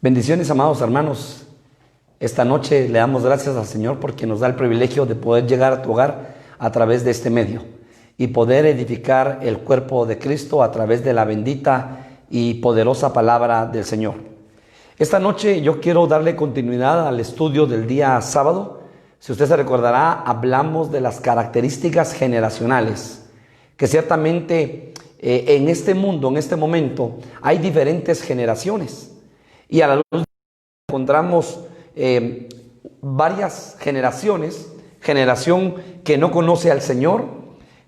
Bendiciones, amados hermanos. Esta noche le damos gracias al Señor porque nos da el privilegio de poder llegar a tu hogar a través de este medio y poder edificar el cuerpo de Cristo a través de la bendita y poderosa palabra del Señor. Esta noche yo quiero darle continuidad al estudio del día sábado. Si usted se recordará, hablamos de las características generacionales, que ciertamente en este mundo, en este momento, hay diferentes generaciones. Y a la luz encontramos varias generaciones: generación que no conoce al Señor,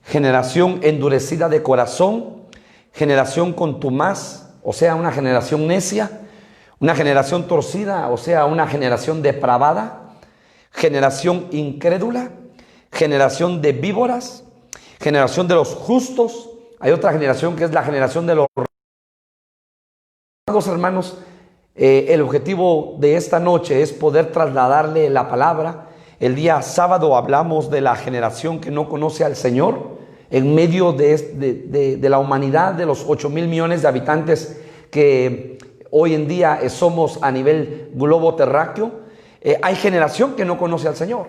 generación endurecida de corazón, generación contumaz, o sea, una generación necia, una generación torcida, o sea, una generación depravada, generación incrédula, generación de víboras, generación de los justos. Hay otra generación que es la generación de los hermanos. El objetivo de esta noche es poder trasladarle la palabra. El día sábado hablamos de la generación que no conoce al Señor en medio de la humanidad, de los 8,000 millones de habitantes que hoy en día somos a nivel globo terráqueo. Hay generación que no conoce al Señor,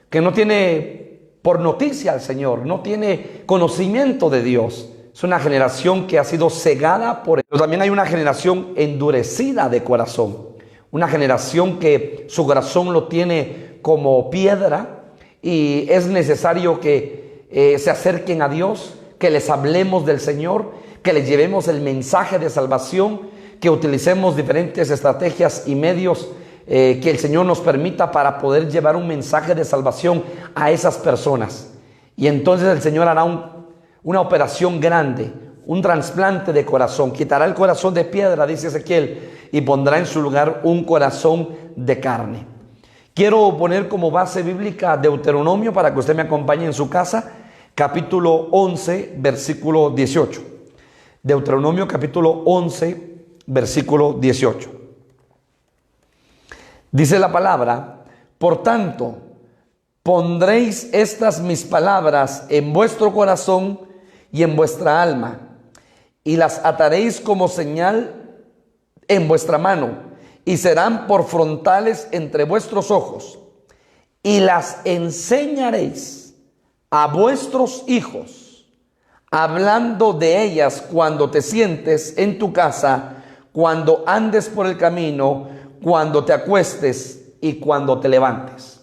que no tiene por noticia al Señor, no tiene conocimiento de Dios. Es una generación que ha sido cegada por él. Pero también hay una generación endurecida de corazón. Una generación que su corazón lo tiene como piedra y es necesario que se acerquen a Dios, que les hablemos del Señor, que les llevemos el mensaje de salvación, que utilicemos diferentes estrategias y medios que el Señor nos permita para poder llevar un mensaje de salvación a esas personas. Y entonces el Señor hará una operación grande, un trasplante de corazón. Quitará el corazón de piedra, dice Ezequiel, y pondrá en su lugar un corazón de carne. Quiero poner como base bíblica Deuteronomio para que usted me acompañe en su casa, capítulo 11, versículo 18. Deuteronomio capítulo 11, versículo 18. Dice la palabra: por tanto, pondréis estas mis palabras en vuestro corazón y en vuestra alma, y las ataréis como señal en vuestra mano, y serán por frontales entre vuestros ojos, y las enseñaréis a vuestros hijos, hablando de ellas cuando te sientes en tu casa, cuando andes por el camino, cuando te acuestes y cuando te levantes.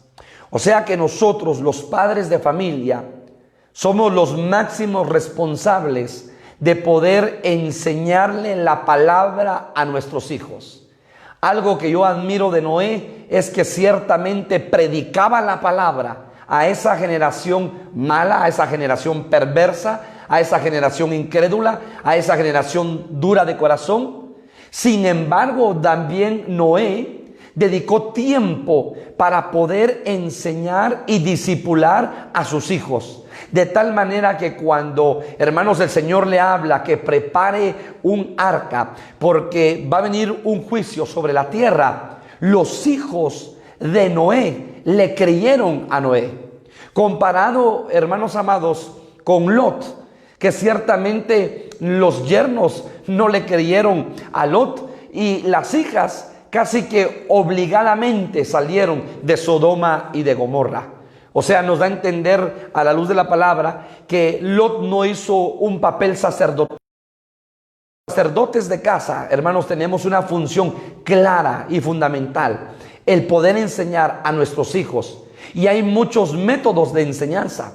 O sea que nosotros, los padres de familia, somos los máximos responsables de poder enseñarle la palabra a nuestros hijos. Algo que yo admiro de Noé es que ciertamente predicaba la palabra a esa generación mala, a esa generación perversa, a esa generación incrédula, a esa generación dura de corazón. Sin embargo, también Noé dedicó tiempo para poder enseñar y discipular a sus hijos. De tal manera que cuando, hermanos, el Señor le habla que prepare un arca, porque va a venir un juicio sobre la tierra, los hijos de Noé le creyeron a Noé. Comparado, hermanos amados, con Lot, que ciertamente los yernos no le creyeron a Lot y las hijas casi que obligadamente salieron de Sodoma y de Gomorra. O sea, nos da a entender a la luz de la palabra que Lot no hizo un papel sacerdotal. Sacerdotes de casa, hermanos, tenemos una función clara y fundamental: el poder enseñar a nuestros hijos. Y hay muchos métodos de enseñanza.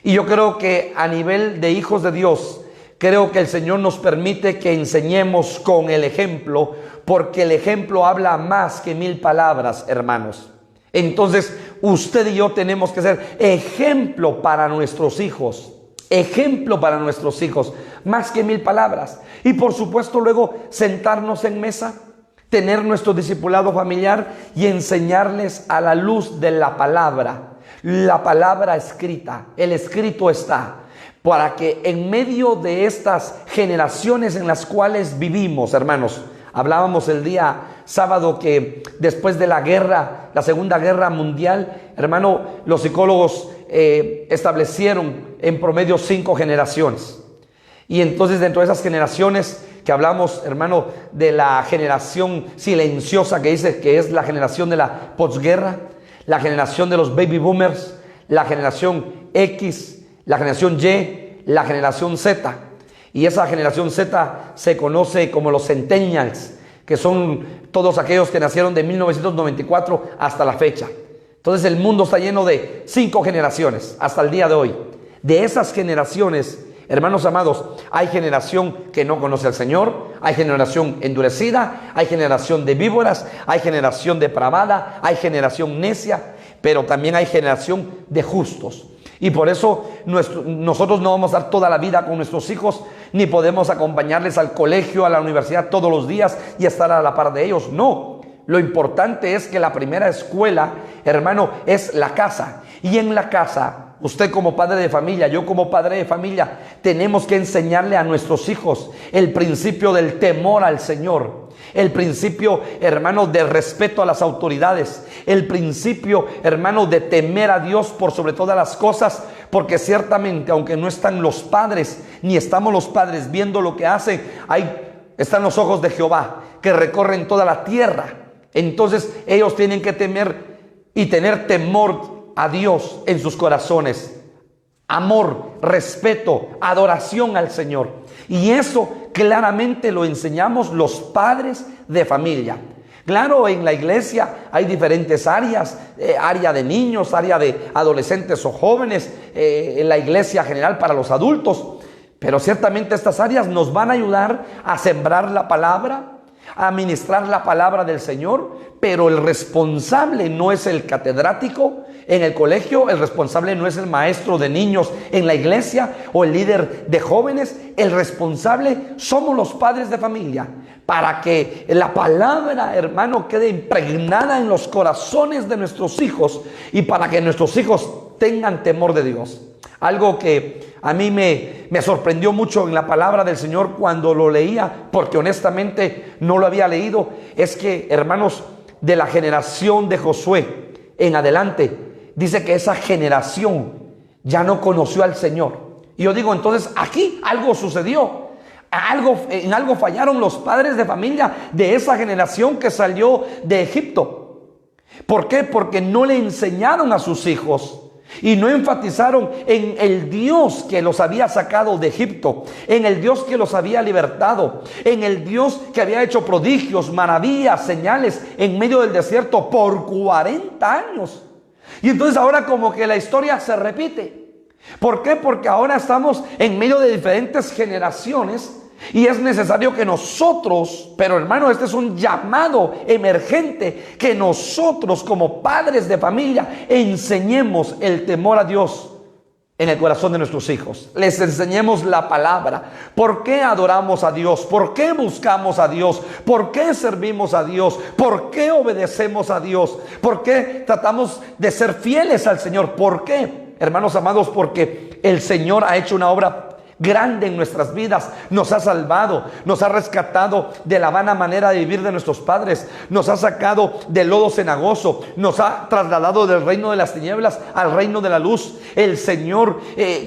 Y yo creo que a nivel de hijos de Dios, creo que el Señor nos permite que enseñemos con el ejemplo, porque el ejemplo habla más que 1,000 palabras, hermanos. Entonces, usted y yo tenemos que ser ejemplo para nuestros hijos. Ejemplo para nuestros hijos, más que 1,000 palabras. Y por supuesto, luego sentarnos en mesa, tener nuestro discipulado familiar y enseñarles a la luz de la palabra escrita. El escrito está, para que en medio de estas generaciones en las cuales vivimos, hermanos, hablábamos el día sábado que después de la guerra, la Segunda Guerra Mundial, hermano, los psicólogos establecieron en promedio 5 generaciones. Y entonces dentro de esas generaciones que hablamos, hermano, de la generación silenciosa que dice que es la generación de la posguerra, la generación de los baby boomers, la generación X, la generación Y, la generación Z. Y esa generación Z se conoce como los centennials, que son todos aquellos que nacieron de 1994 hasta la fecha. Entonces el mundo está lleno de 5 generaciones hasta el día de hoy. De esas generaciones, hermanos amados, hay generación que no conoce al Señor, hay generación endurecida, hay generación de víboras, hay generación depravada, hay generación necia, pero también hay generación de justos. Y por eso nosotros no vamos a dar toda la vida con nuestros hijos, ni podemos acompañarles al colegio, a la universidad todos los días y estar a la par de ellos. No, lo importante es que la primera escuela, hermano, es la casa. Y en la casa, usted como padre de familia, yo como padre de familia, tenemos que enseñarle a nuestros hijos el principio del temor al Señor. El principio, hermano, de respeto a las autoridades. El principio, hermano, de temer a Dios por sobre todas las cosas. Porque ciertamente, aunque no están los padres, ni estamos los padres viendo lo que hacen, están los ojos de Jehová que recorren toda la tierra. Entonces ellos tienen que temer y tener temor a Dios en sus corazones. Amor, respeto, adoración al Señor. Y eso claramente lo enseñamos los padres de familia. Claro, en la iglesia hay diferentes áreas, área de niños, área de adolescentes o jóvenes, en la iglesia general para los adultos. Pero ciertamente estas áreas nos van a ayudar a sembrar la palabra, a ministrar la palabra del Señor, pero el responsable no es el catedrático en el colegio, el responsable no es el maestro de niños en la iglesia o el líder de jóvenes. El responsable somos los padres de familia, para que la palabra, hermano, quede impregnada en los corazones de nuestros hijos y para que nuestros hijos tengan temor de Dios. Algo que a mí me sorprendió mucho en la palabra del Señor cuando lo leía, porque honestamente no lo había leído, es que, hermanos, de la generación de Josué en adelante, dice que esa generación ya no conoció al Señor. Y yo digo, entonces aquí algo sucedió. En algo fallaron los padres de familia de esa generación que salió de Egipto. ¿Por qué? Porque no le enseñaron a sus hijos y no enfatizaron en el Dios que los había sacado de Egipto, en el Dios que los había libertado, en el Dios que había hecho prodigios, maravillas, señales en medio del desierto por 40 años. Y entonces ahora como que la historia se repite. ¿Por qué? Porque ahora estamos en medio de diferentes generaciones y es necesario que nosotros, pero hermano, este es un llamado emergente, que nosotros como padres de familia enseñemos el temor a Dios en el corazón de nuestros hijos. Les enseñemos la palabra. ¿Por qué adoramos a Dios? ¿Por qué buscamos a Dios? ¿Por qué servimos a Dios? ¿Por qué obedecemos a Dios? ¿Por qué tratamos de ser fieles al Señor? ¿Por qué? Hermanos amados, porque el Señor ha hecho una obra grande en nuestras vidas, nos ha salvado, nos ha rescatado de la vana manera de vivir de nuestros padres, nos ha sacado del lodo cenagoso, nos ha trasladado del reino de las tinieblas al reino de la luz. El Señor,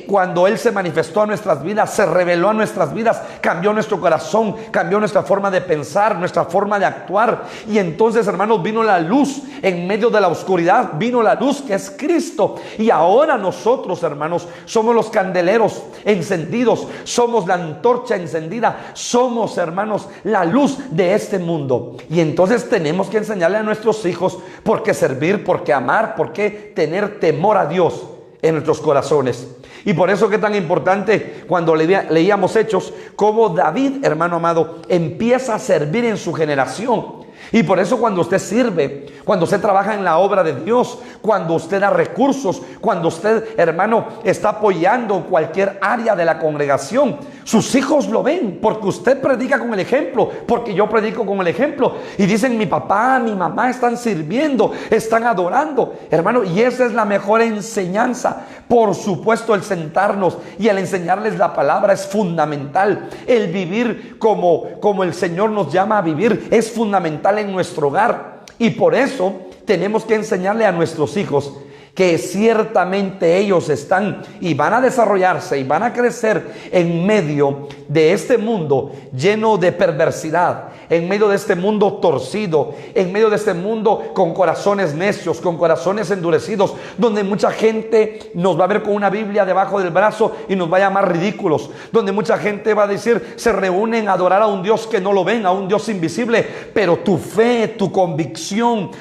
cuando Él se manifestó a nuestras vidas, se reveló a nuestras vidas, cambió nuestro corazón, cambió nuestra forma de pensar, nuestra forma de actuar. Y entonces, hermanos, vino la luz en medio de la oscuridad, vino la luz que es Cristo. Y ahora nosotros, hermanos, somos los candeleros encendidos, somos la antorcha encendida, somos, hermanos, la luz de este mundo. Y entonces tenemos que enseñarle a nuestros hijos por qué servir, por qué amar, por qué tener temor a Dios en nuestros corazones. Y por eso que es tan importante cuando leíamos Hechos, cómo David, hermano amado, empieza a servir en su generación. Y por eso cuando usted sirve, cuando usted trabaja en la obra de Dios, cuando usted da recursos, cuando usted, hermano, está apoyando cualquier área de la congregación, sus hijos lo ven, porque usted predica con el ejemplo, porque yo predico con el ejemplo. Y dicen, mi papá, mi mamá están sirviendo, están adorando, hermano, y esa es la mejor enseñanza. Por supuesto, el sentarnos y el enseñarles la palabra es fundamental. El vivir como el Señor nos llama a vivir es fundamental en nuestro hogar. Y por eso tenemos que enseñarle a nuestros hijos que ciertamente ellos están y van a desarrollarse y van a crecer en medio de este mundo lleno de perversidad, en medio de este mundo torcido, en medio de este mundo con corazones necios, con corazones endurecidos, donde mucha gente nos va a ver con una Biblia debajo del brazo y nos va a llamar ridículos, donde mucha gente va a decir, se reúnen a adorar a un Dios que no lo ven, a un Dios invisible, pero tu fe, tu convicción,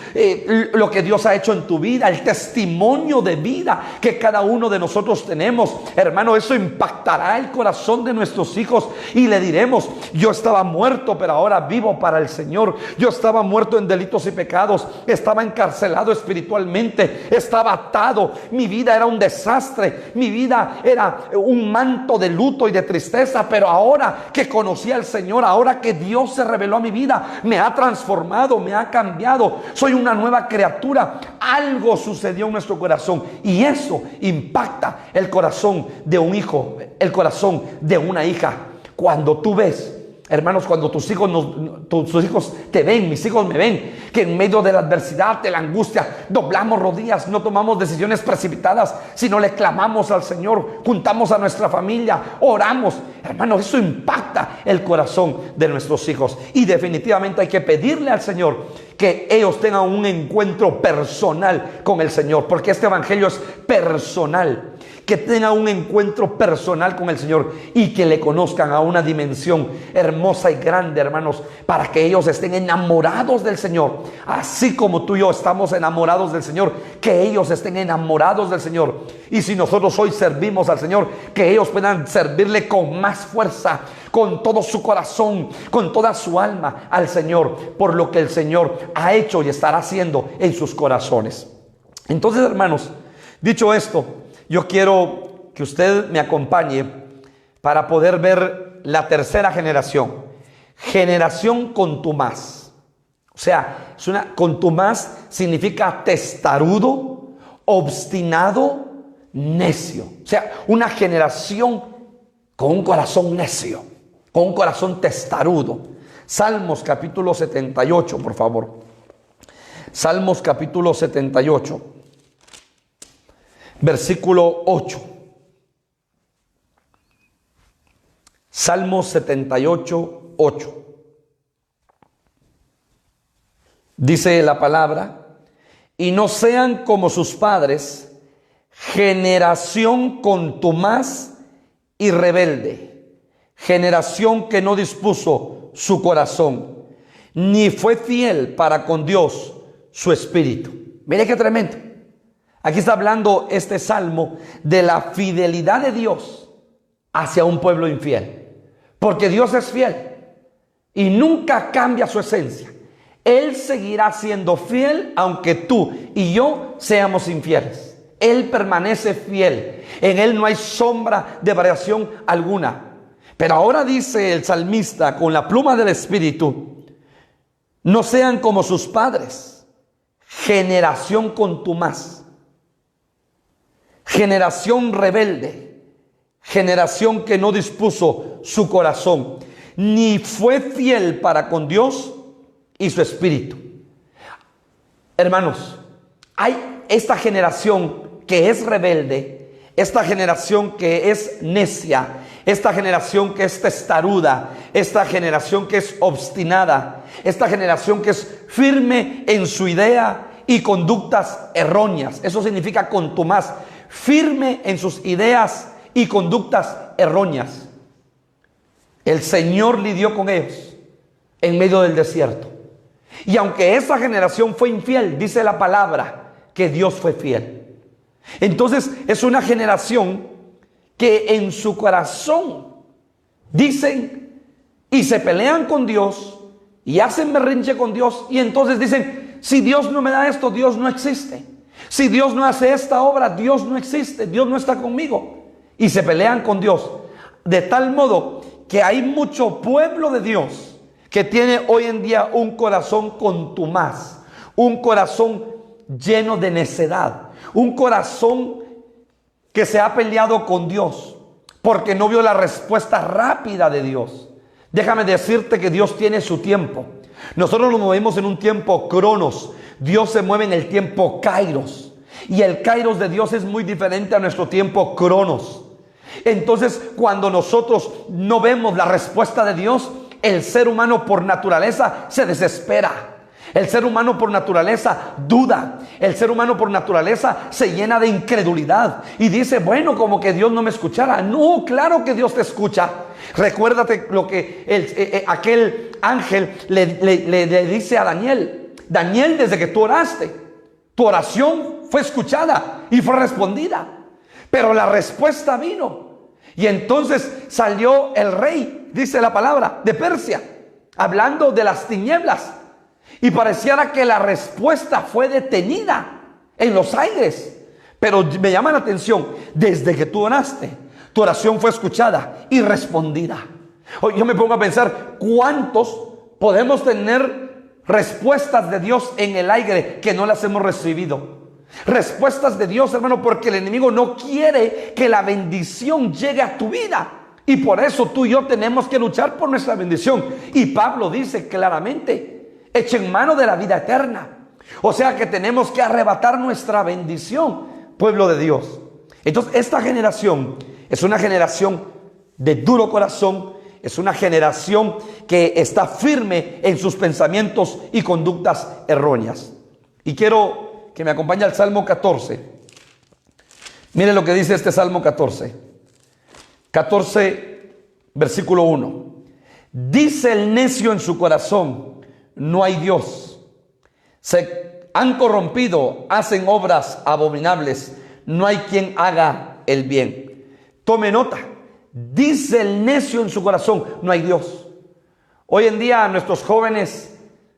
lo que Dios ha hecho en tu vida, el testimonio de vida que cada uno de nosotros tenemos, hermano, eso impactará el corazón de nuestros hijos y le diremos, yo estaba muerto pero ahora vivo para el Señor, yo estaba muerto en delitos y pecados, estaba encarcelado espiritualmente, estaba atado, mi vida era un desastre, mi vida era un manto de luto y de tristeza, pero ahora que conocí al Señor, ahora que Dios se reveló a mi vida, me ha transformado, me ha cambiado, soy una nueva criatura. Algo sucedió en nuestro corazón y eso impacta el corazón de un hijo, el corazón de una hija. Cuando tú ves, hermanos, cuando tus hijos te ven, mis hijos me ven, que en medio de la adversidad, de la angustia, doblamos rodillas, no tomamos decisiones precipitadas, sino le clamamos al Señor, juntamos a nuestra familia, oramos. Hermanos, eso impacta el corazón de nuestros hijos y definitivamente hay que pedirle al Señor que ellos tengan un encuentro personal con el Señor, porque este evangelio es personal. Que tengan un encuentro personal con el Señor y que le conozcan a una dimensión hermosa y grande, hermanos, para que ellos estén enamorados del Señor, así como tú y yo estamos enamorados del Señor, que ellos estén enamorados del Señor. Y si nosotros hoy servimos al Señor, que ellos puedan servirle con más fuerza, con todo su corazón, con toda su alma al Señor, por lo que el Señor ha hecho y estará haciendo en sus corazones. Entonces, hermanos, dicho esto, yo quiero que usted me acompañe para poder ver la tercera generación. Generación contumaz. O sea, contumaz significa testarudo, obstinado, necio. O sea, una generación con un corazón necio, con un corazón testarudo. Salmos capítulo 78, por favor. Salmos capítulo 78. Versículo 8. Salmos 78, 8. Dice la palabra, y no sean como sus padres, generación contumaz y rebelde, generación que no dispuso su corazón, ni fue fiel para con Dios su espíritu. Mire qué tremendo. Aquí está hablando este salmo de la fidelidad de Dios hacia un pueblo infiel. Porque Dios es fiel y nunca cambia su esencia. Él seguirá siendo fiel aunque tú y yo seamos infieles. Él permanece fiel. En Él no hay sombra de variación alguna. Pero ahora dice el salmista con la pluma del Espíritu, no sean como sus padres, generación contumaz. Generación rebelde, generación que no dispuso su corazón, ni fue fiel para con Dios y su espíritu. Hermanos, hay esta generación que es rebelde, esta generación que es necia, esta generación que es testaruda, esta generación que es obstinada, esta generación que es firme en su idea y conductas erróneas. Eso significa contumaz, firme en sus ideas y conductas erróneas. El Señor lidió con ellos en medio del desierto. Y aunque esa generación fue infiel, dice la palabra que Dios fue fiel. Entonces es una generación que en su corazón dicen y se pelean con Dios y hacen berrinche con Dios y entonces dicen, si Dios no me da esto, Dios no existe. Si Dios no hace esta obra, Dios no existe, Dios no está conmigo. Y se pelean con Dios. De tal modo que hay mucho pueblo de Dios que tiene hoy en día un corazón contumaz, un corazón lleno de necedad, un corazón que se ha peleado con Dios porque no vio la respuesta rápida de Dios. Déjame decirte que Dios tiene su tiempo. Nosotros nos movemos en un tiempo cronos. Dios se mueve en el tiempo kairos. Y el kairos de Dios es muy diferente a nuestro tiempo cronos. Entonces, cuando nosotros no vemos la respuesta de Dios, el ser humano por naturaleza se desespera. El ser humano por naturaleza duda. El ser humano por naturaleza se llena de incredulidad y dice, bueno, como que Dios no me escuchara. No, claro que Dios te escucha. Recuérdate lo que aquel ángel le dice a Daniel. Daniel, desde que tú oraste, tu oración fue escuchada y fue respondida. Pero la respuesta vino. Y entonces salió el rey, dice la palabra, de Persia, hablando de las tinieblas. Y pareciera que la respuesta fue detenida en los aires. Pero me llama la atención, desde que tú oraste, tu oración fue escuchada y respondida. Hoy yo me pongo a pensar, ¿cuántos podemos tener respuestas de Dios en el aire que no las hemos recibido? Respuestas de Dios, hermano, porque el enemigo no quiere que la bendición llegue a tu vida. Y por eso tú y yo tenemos que luchar por nuestra bendición. Y Pablo dice claramente, echen mano de la vida eterna. O sea que tenemos que arrebatar nuestra bendición, pueblo de Dios. Entonces esta generación es una generación de duro corazón. Es una generación que está firme en sus pensamientos y conductas erróneas. Y quiero que me acompañe al Salmo 14. Mire lo que dice este Salmo 14. 14, versículo 1. Dice el necio en su corazón, no hay Dios. Se han corrompido, hacen obras abominables. No hay quien haga el bien. Tome nota. Dice el necio en su corazón, no hay Dios. Hoy en día nuestros jóvenes,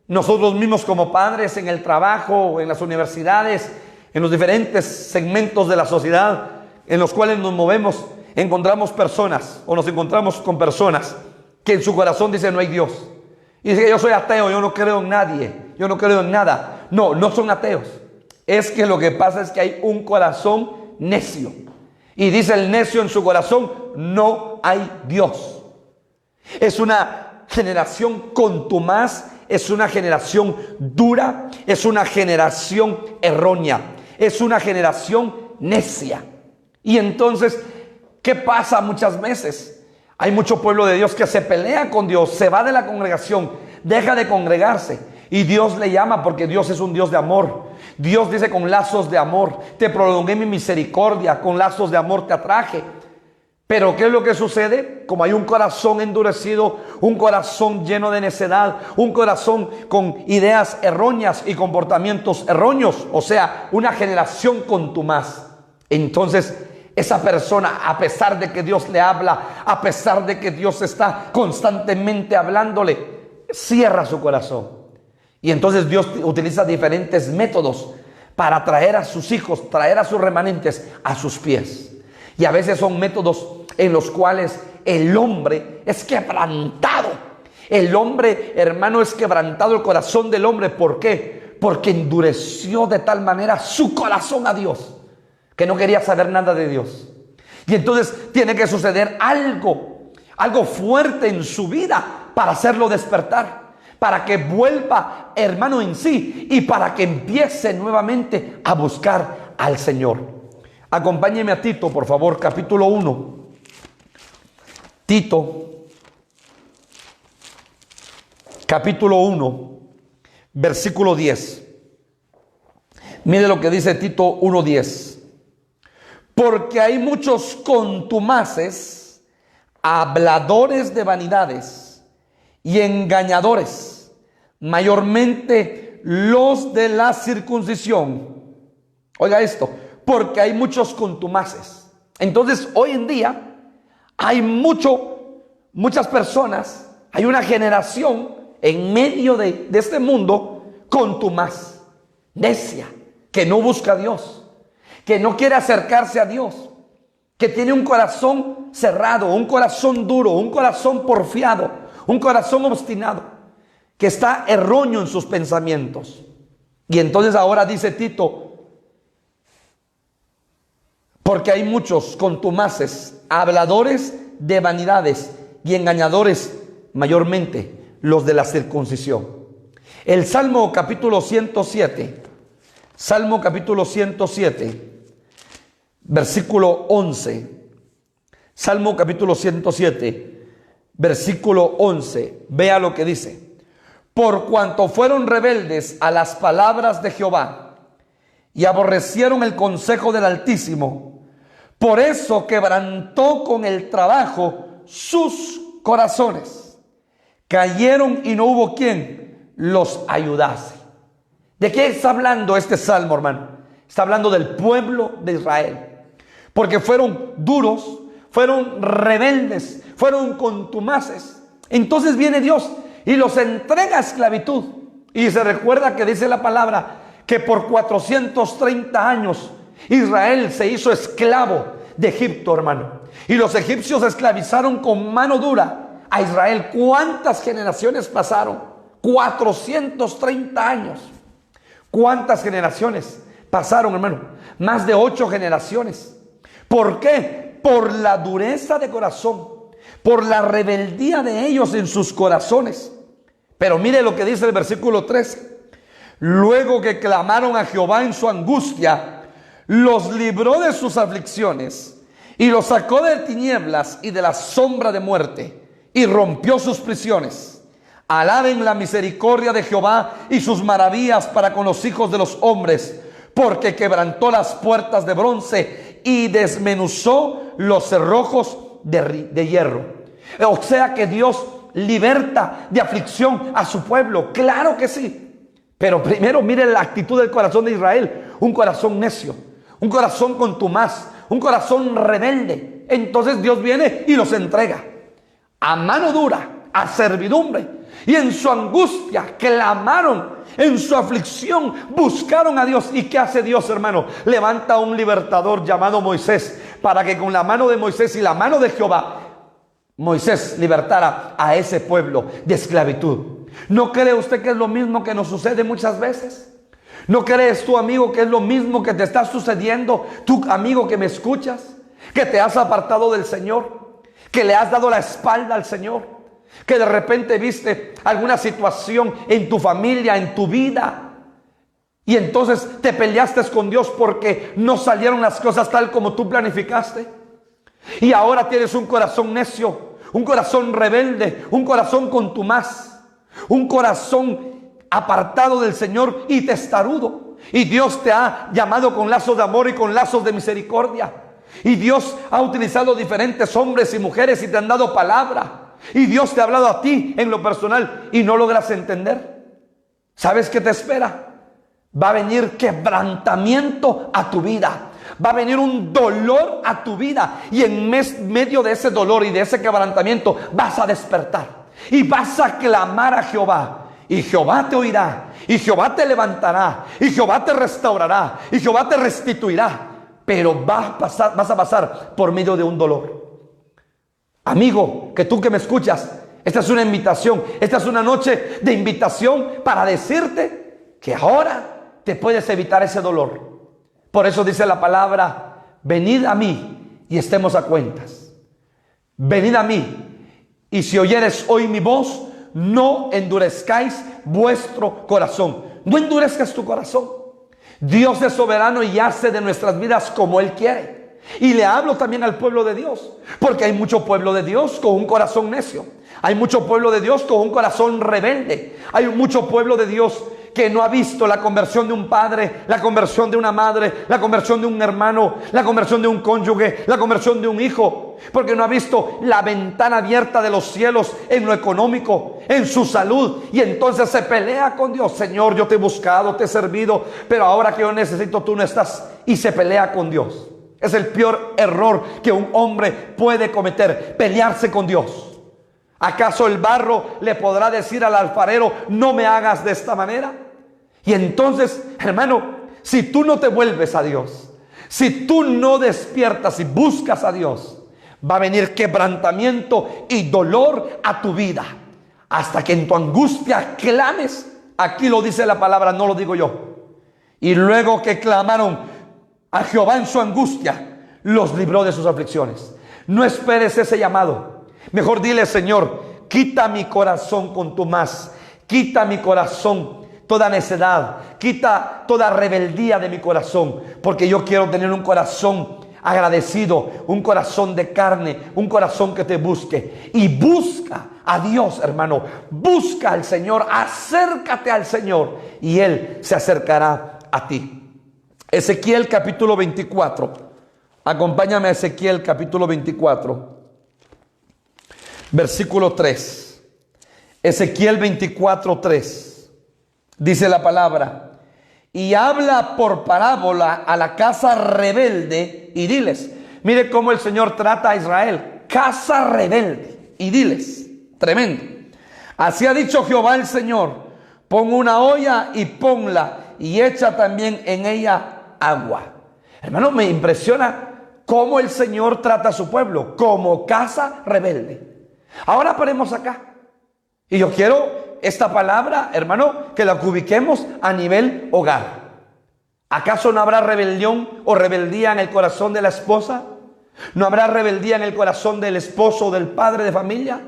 nosotros mismos como padres, en el trabajo, en las universidades, en los diferentes segmentos de la sociedad en los cuales nos movemos, encontramos personas o nos encontramos con personas que en su corazón dicen no hay Dios. Y dice que yo soy ateo, yo no creo en nadie, yo no creo en nada. No, no son ateos. Es que lo que pasa es que hay un corazón necio. Y dice el necio en su corazón, no hay Dios. Es una generación contumaz, es una generación dura, es una generación errónea, es una generación necia. Y entonces, ¿qué pasa muchas veces? Hay mucho pueblo de Dios que se pelea con Dios, se va de la congregación, deja de congregarse. Y Dios le llama porque Dios es un Dios de amor. Dios dice con lazos de amor, te prolongué mi misericordia, con lazos de amor te atraje. Pero ¿qué es lo que sucede? Como hay un corazón endurecido, un corazón lleno de necedad, un corazón con ideas erróneas y comportamientos erróneos, o sea, una generación contumaz. Entonces, esa persona, a pesar de que Dios le habla, a pesar de que Dios está constantemente hablándole, cierra su corazón. Y entonces Dios utiliza diferentes métodos para traer a sus hijos, traer a sus remanentes a sus pies. Y a veces son métodos en los cuales el hombre es quebrantado. El hombre, hermano, es quebrantado el corazón del hombre. ¿Por qué? Porque endureció de tal manera su corazón a Dios, que no quería saber nada de Dios. Y entonces tiene que suceder algo fuerte en su vida para hacerlo despertar, para que vuelva, hermano, en sí y para que empiece nuevamente a buscar al Señor. Acompáñeme a Tito, por favor, capítulo 1. Tito, capítulo 1, versículo 10. Mire lo que dice Tito 1:10. Porque hay muchos contumaces, habladores de vanidades y engañadores, mayormente los de la circuncisión. Oiga esto, porque hay muchos contumaces. Entonces, hoy en día hay muchas personas, hay una generación en medio de este mundo contumaz, necia, que no busca a Dios, que no quiere acercarse a Dios, que tiene un corazón cerrado, un corazón duro, un corazón porfiado, un corazón obstinado, que está erróneo en sus pensamientos. Y entonces ahora dice Tito, porque hay muchos contumaces, habladores de vanidades y engañadores, mayormente los de la circuncisión. El Salmo capítulo 107, Salmo capítulo 107, versículo 11. Salmo capítulo 107, versículo 11. Vea lo que dice. Por cuanto fueron rebeldes a las palabras de Jehová y aborrecieron el consejo del Altísimo, por eso quebrantó con el trabajo sus corazones. Cayeron y no hubo quien los ayudase. ¿De qué está hablando este salmo, hermano? Está hablando del pueblo de Israel. Porque fueron duros, fueron rebeldes, fueron contumaces. Entonces viene Dios y los entrega a esclavitud. Y se recuerda que dice la palabra que por 430 años Israel se hizo esclavo de Egipto, hermano. Y los egipcios esclavizaron con mano dura a Israel. ¿Cuántas generaciones pasaron? 430 años. ¿Cuántas generaciones pasaron, hermano? Más de 8 generaciones. ¿Por qué? Por la dureza de corazón, por la rebeldía de ellos en sus corazones. Pero mire lo que dice el versículo 13. Luego que clamaron a Jehová en su angustia, los libró de sus aflicciones y los sacó de tinieblas y de la sombra de muerte y rompió sus prisiones. Alaben la misericordia de Jehová y sus maravillas para con los hijos de los hombres, porque quebrantó las puertas de bronce y desmenuzó los cerrojos de hierro. O sea que Dios liberta de aflicción a su pueblo. Claro que sí. Pero primero mire la actitud del corazón de Israel. Un corazón necio, un corazón contumaz, un corazón rebelde. Entonces Dios viene y los entrega a mano dura, a servidumbre. Y en su angustia clamaron, en su aflicción buscaron a Dios. ¿Y qué hace Dios, hermano? Levanta a un libertador llamado Moisés, para que con la mano de Moisés y la mano de Jehová, Moisés libertara a ese pueblo de esclavitud. ¿No cree usted que es lo mismo que nos sucede muchas veces? ¿No crees tú, amigo, que es lo mismo que te está sucediendo? Tú, amigo, que me escuchas, que te has apartado del Señor, que le has dado la espalda al Señor, que de repente viste alguna situación en tu familia, en tu vida, y entonces te peleaste con Dios porque no salieron las cosas tal como tú planificaste. Y ahora tienes un corazón necio, un corazón rebelde, un corazón contumaz, un corazón apartado del Señor y testarudo. Y Dios te ha llamado con lazos de amor y con lazos de misericordia. Y Dios ha utilizado diferentes hombres y mujeres y te han dado palabra. Y Dios te ha hablado a ti en lo personal y no logras entender. ¿Sabes qué te espera? Va a venir quebrantamiento a tu vida. Va a venir un dolor a tu vida. Y en medio de ese dolor y de ese quebrantamiento vas a despertar. Y vas a clamar a Jehová. Y Jehová te oirá. Y Jehová te levantará. Y Jehová te restaurará. Y Jehová te restituirá. Pero vas a pasar por medio de un dolor. Amigo, que tú que me escuchas, esta es una invitación, esta es una noche de invitación para decirte que ahora te puedes evitar ese dolor. Por eso dice la palabra, venid a mí y estemos a cuentas. Venid a mí y si oyeres hoy mi voz, no endurezcáis vuestro corazón. No endurezcas tu corazón. Dios es soberano y hace de nuestras vidas como Él quiere. Y le hablo también al pueblo de Dios, porque hay mucho pueblo de Dios con un corazón necio. Hay mucho pueblo de Dios con un corazón rebelde. Hay mucho pueblo de Dios que no ha visto la conversión de un padre, la conversión de una madre, la conversión de un hermano, la conversión de un cónyuge, la conversión de un hijo, porque no ha visto la ventana abierta de los cielos en lo económico, en su salud, y entonces se pelea con Dios. Señor, yo te he buscado, te he servido, pero ahora que yo necesito, tú no estás, y se pelea con Dios. Es el peor error que un hombre puede cometer, pelearse con Dios. ¿Acaso el barro le podrá decir al alfarero, no me hagas de esta manera? Y entonces, hermano, si tú no te vuelves a Dios, si tú no despiertas y buscas a Dios, va a venir quebrantamiento y dolor a tu vida, hasta que en tu angustia clames. Aquí lo dice la palabra, no lo digo yo. Y luego que clamaron a Jehová en su angustia, los libró de sus aflicciones. No esperes ese llamado. Mejor dile, Señor, quita mi corazón contumaz, quita mi corazón toda necedad, quita toda rebeldía de mi corazón, porque yo quiero tener un corazón agradecido, un corazón de carne, un corazón que te busque. Y busca a Dios, hermano, busca al Señor, acércate al Señor y Él se acercará a ti. Ezequiel capítulo 24, acompáñame a Ezequiel capítulo 24, versículo 3. Ezequiel 24, 3, dice la palabra: y habla por parábola a la casa rebelde y diles. Mire cómo el Señor trata a Israel, casa rebelde, y diles, tremendo: así ha dicho Jehová el Señor, pon una olla y ponla, y echa también en ella agua. Hermano, me impresiona cómo el Señor trata a su pueblo, como casa rebelde. Ahora paremos acá, y yo quiero esta palabra, hermano, que la ubiquemos a nivel hogar. ¿Acaso no habrá rebelión o rebeldía en el corazón de la esposa? ¿No habrá rebeldía en el corazón del esposo o del padre de familia?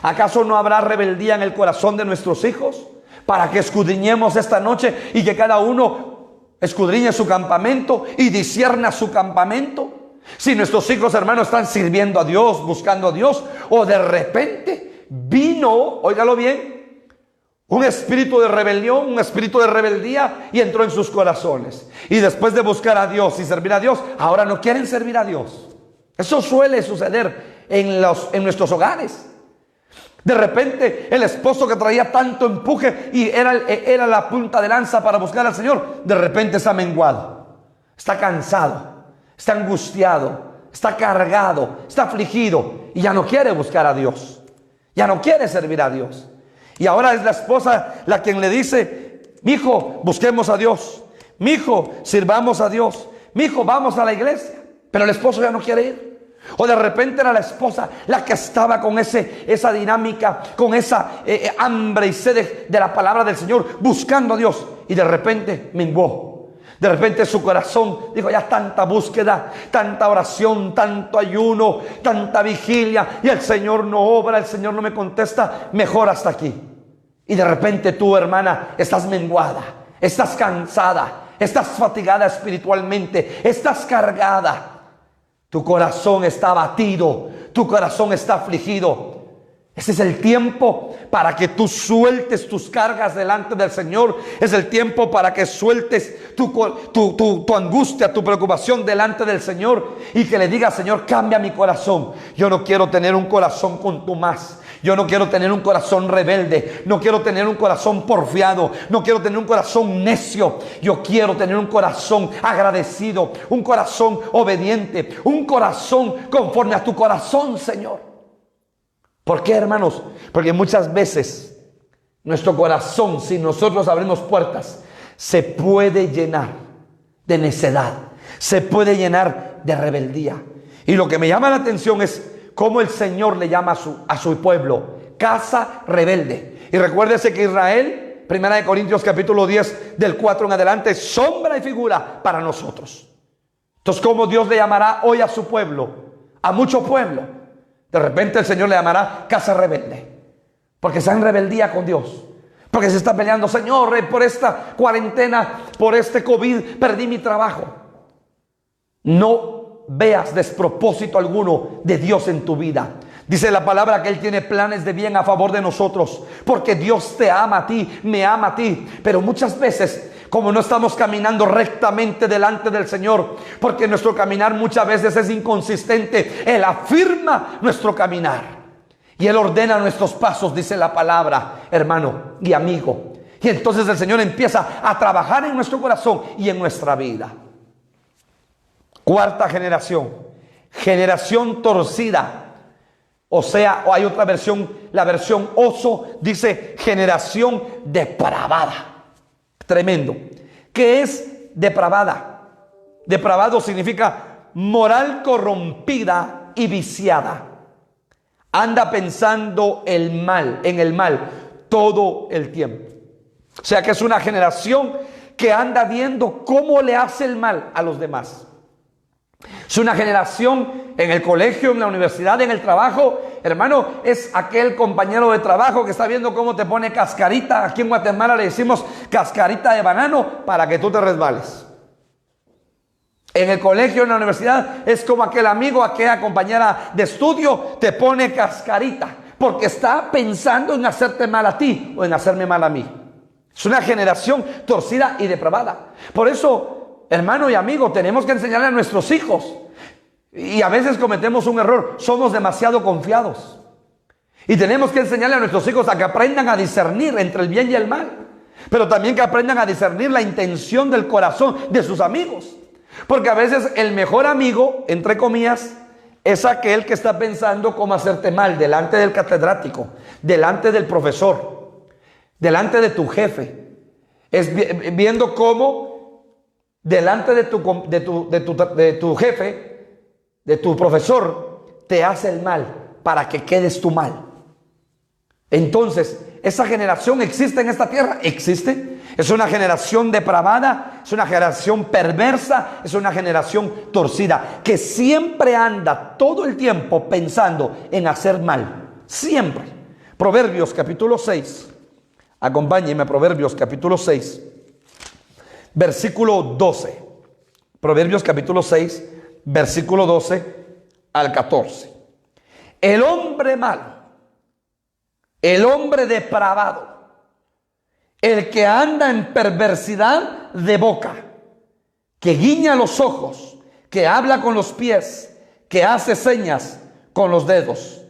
¿Acaso no habrá rebeldía en el corazón de nuestros hijos? Para que escudriñemos esta noche y que cada uno escudriñe su campamento y discierna su campamento. Si nuestros hijos, hermanos, están sirviendo a Dios, buscando a Dios, o de repente vino, óigalo bien, un espíritu de rebelión, un espíritu de rebeldía, y entró en sus corazones. Y después de buscar a Dios y servir a Dios, ahora no quieren servir a Dios. Eso suele suceder en nuestros hogares. De repente el esposo que traía tanto empuje y era la punta de lanza para buscar al Señor, de repente está menguado, está cansado, está angustiado, está cargado, está afligido y ya no quiere buscar a Dios, ya no quiere servir a Dios. Y ahora es la esposa la quien le dice: mijo, busquemos a Dios, mijo, sirvamos a Dios, mijo, vamos a la iglesia. Pero el esposo ya no quiere ir. O de repente era la esposa la que estaba con esa dinámica, con esa hambre y sed de la palabra del Señor, buscando a Dios. Y de repente menguó. De repente su corazón dijo: ya tanta búsqueda, tanta oración, tanto ayuno, tanta vigilia, y el Señor no obra, el Señor no me contesta, mejor hasta aquí. Y de repente tú, hermana, estás menguada, estás cansada, estás fatigada espiritualmente, estás cargada. Tu corazón está abatido, tu corazón está afligido. Ese es el tiempo para que tú sueltes tus cargas delante del Señor. Es el tiempo para que sueltes tu angustia, tu preocupación delante del Señor, y que le digas: Señor, cambia mi corazón. Yo no quiero tener un corazón contumaz. Yo no quiero tener un corazón rebelde. No quiero tener un corazón porfiado. No quiero tener un corazón necio. Yo quiero tener un corazón agradecido, un corazón obediente, un corazón conforme a tu corazón, Señor. ¿Por qué, hermanos? Porque muchas veces nuestro corazón, si nosotros abrimos puertas, se puede llenar de necedad, se puede llenar de rebeldía. Y lo que me llama la atención es cómo el Señor le llama a su pueblo casa rebelde. Y recuérdese que Israel, 1 Corintios capítulo 10 del 4 en adelante, es sombra y figura para nosotros. Entonces, ¿cómo Dios le llamará hoy a su pueblo? A mucho pueblo. De repente el Señor le llamará casa rebelde, porque está en rebeldía con Dios, porque se está peleando: Señor, por esta cuarentena, por este COVID, perdí mi trabajo. No veas despropósito alguno de Dios en tu vida. Dice la palabra que Él tiene planes de bien a favor de nosotros, porque Dios te ama a ti, me ama a ti. Pero muchas veces, como no estamos caminando rectamente delante del Señor, porque nuestro caminar muchas veces es inconsistente, Él afirma nuestro caminar y Él ordena nuestros pasos, dice la palabra, hermano y amigo. Y entonces el Señor empieza a trabajar en nuestro corazón y en nuestra vida. Cuarta generación, generación torcida. O sea, o hay otra versión, la versión oso, dice generación depravada. Tremendo. ¿Qué es depravada? Depravado significa moral corrompida y viciada. Anda pensando en el mal todo el tiempo. O sea que es una generación que anda viendo cómo le hace el mal a los demás. Es una generación en el colegio, en la universidad, en el trabajo, hermano, es aquel compañero de trabajo que está viendo cómo te pone cascarita. Aquí en Guatemala le decimos cascarita de banano para que tú te resbales. En el colegio, en la universidad, es como aquel amigo, aquella compañera de estudio te pone cascarita porque está pensando en hacerte mal a ti o en hacerme mal a mí. Es una generación torcida y depravada. Por eso, hermano y amigo, tenemos que enseñarle a nuestros hijos. Y a veces cometemos un error, somos demasiado confiados. Y tenemos que enseñarle a nuestros hijos a que aprendan a discernir entre el bien y el mal. Pero también que aprendan a discernir la intención del corazón de sus amigos. Porque a veces el mejor amigo, entre comillas, es aquel que está pensando cómo hacerte mal delante del catedrático, delante del profesor, delante de tu jefe. Es viendo cómo delante de tu jefe, de tu profesor, te hace el mal para que quedes tú mal. Entonces, ¿esa generación existe en esta tierra? Existe. Es una generación depravada, es una generación perversa, es una generación torcida, que siempre anda todo el tiempo pensando en hacer mal. Siempre. Proverbios capítulo 6. Acompáñenme a Proverbios capítulo 6, versículo 12. Proverbios capítulo 6, versículo 12 al 14. El hombre malo, el hombre depravado, el que anda en perversidad de boca, que guiña los ojos, que habla con los pies, que hace señas con los dedos.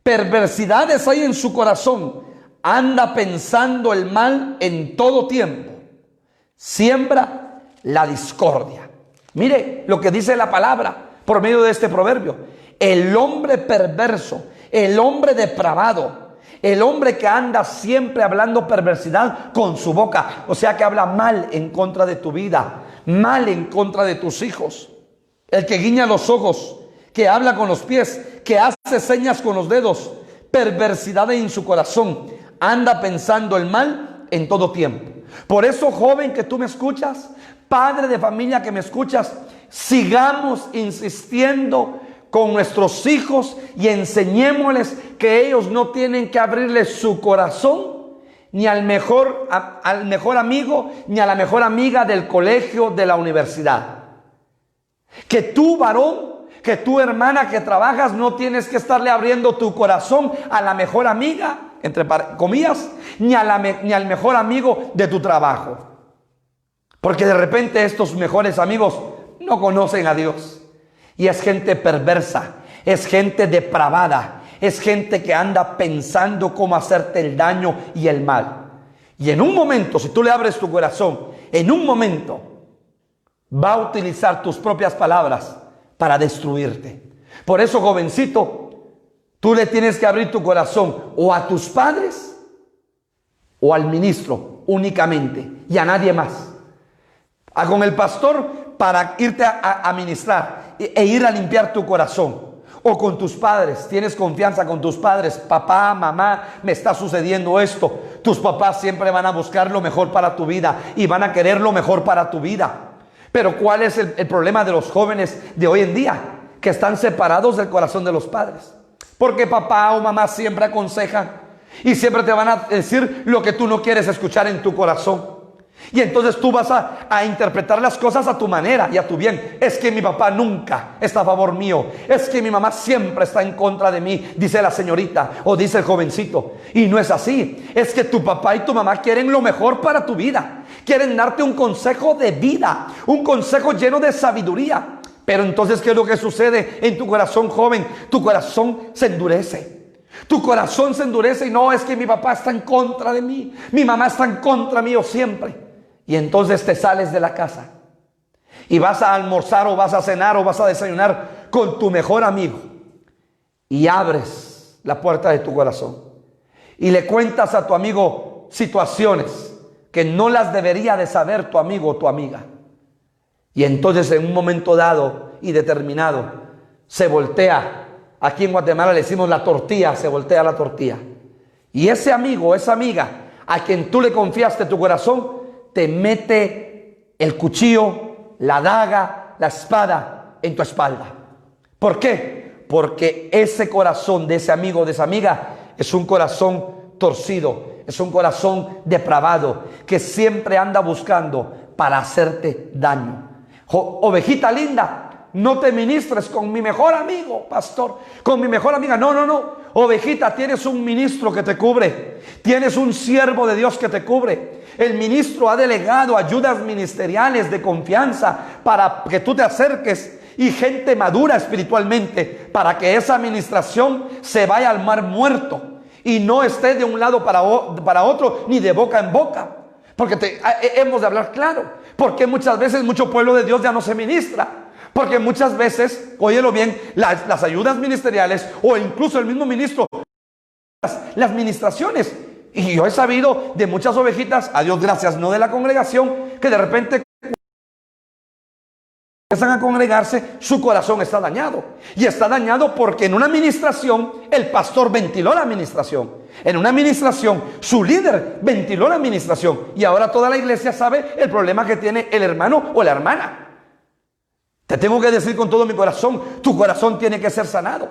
Perversidades hay en su corazón, anda pensando el mal en todo tiempo, siembra la discordia. Mire lo que dice la palabra por medio de este proverbio. El hombre perverso, el hombre depravado, el hombre que anda siempre hablando perversidad con su boca, o sea que habla mal en contra de tu vida, mal en contra de tus hijos. El que guiña los ojos, que habla con los pies, que hace señas con los dedos, perversidad en su corazón, anda pensando el mal en todo tiempo. Por eso, joven que tú me escuchas, padre de familia que me escuchas, sigamos insistiendo con nuestros hijos y enseñémosles que ellos no tienen que abrirles su corazón ni al mejor amigo ni a la mejor amiga del colegio, de la universidad. Que tú, varón, que tú, hermana que trabajas, no tienes que estarle abriendo tu corazón a la mejor amiga, entre comillas, ni al mejor amigo de tu trabajo. Porque de repente estos mejores amigos no conocen a Dios. Y es gente perversa, es gente depravada, es gente que anda pensando cómo hacerte el daño y el mal. Y en un momento, si tú le abres tu corazón, en un momento va a utilizar tus propias palabras para destruirte. Por eso, jovencito, tú le tienes que abrir tu corazón o a tus padres o al ministro únicamente y a nadie más. Con el pastor para irte a ministrar e ir a limpiar tu corazón. O con tus padres, tienes confianza con tus padres. Papá, mamá, me está sucediendo esto. Tus papás siempre van a buscar lo mejor para tu vida y van a querer lo mejor para tu vida. Pero ¿cuál es el problema de los jóvenes de hoy en día? Que están separados del corazón de los padres. Porque papá o mamá siempre aconsejan y siempre te van a decir lo que tú no quieres escuchar en tu corazón. Y entonces tú vas a interpretar las cosas a tu manera y a tu bien. Es que mi papá nunca está a favor mío. Es que mi mamá siempre está en contra de mí, dice la señorita o dice el jovencito. Y no es así. Es que tu papá y tu mamá quieren lo mejor para tu vida. Quieren darte un consejo de vida, un consejo lleno de sabiduría. Pero entonces, ¿qué es lo que sucede en tu corazón, joven? Tu corazón se endurece. Tu corazón se endurece y no, es que mi papá está en contra de mí. Mi mamá está en contra mío siempre. Y entonces te sales de la casa y vas a almorzar o vas a cenar o vas a desayunar con tu mejor amigo y abres la puerta de tu corazón y le cuentas a tu amigo situaciones que no las debería de saber tu amigo o tu amiga. Y entonces en un momento dado y determinado se voltea. Aquí en Guatemala le decimos la tortilla, se voltea la tortilla. Y ese amigo o esa amiga a quien tú le confiaste tu corazón te mete el cuchillo, la daga, la espada en tu espalda. ¿Por qué? porque ese corazón de ese amigo o de esa amiga es un corazón torcido, es un corazón depravado, que siempre anda buscando para hacerte daño. Ovejita linda, no te ministres con mi mejor amigo, pastor, con mi mejor amiga. No, no, no. Ovejita, tienes un ministro que te cubre. Tienes un siervo de Dios que te cubre. El ministro ha delegado ayudas ministeriales de confianza para que tú te acerques, y gente madura espiritualmente, para que esa administración se vaya al mar muerto y no esté de un lado para otro, ni de boca en boca. Porque hemos de hablar claro. Porque muchas veces mucho pueblo de Dios ya no se ministra. Porque muchas veces, óyelo bien, las ayudas ministeriales o incluso el mismo ministro, las ministraciones. Y yo he sabido de muchas ovejitas, a Dios gracias, no de la congregación, que de repente empiezan a congregarse, su corazón está dañado. Y está dañado porque en una administración el pastor ventiló la administración. En una administración su líder ventiló la administración. Y ahora toda la iglesia sabe el problema que tiene el hermano o la hermana. Te tengo que decir con todo mi corazón, tu corazón tiene que ser sanado.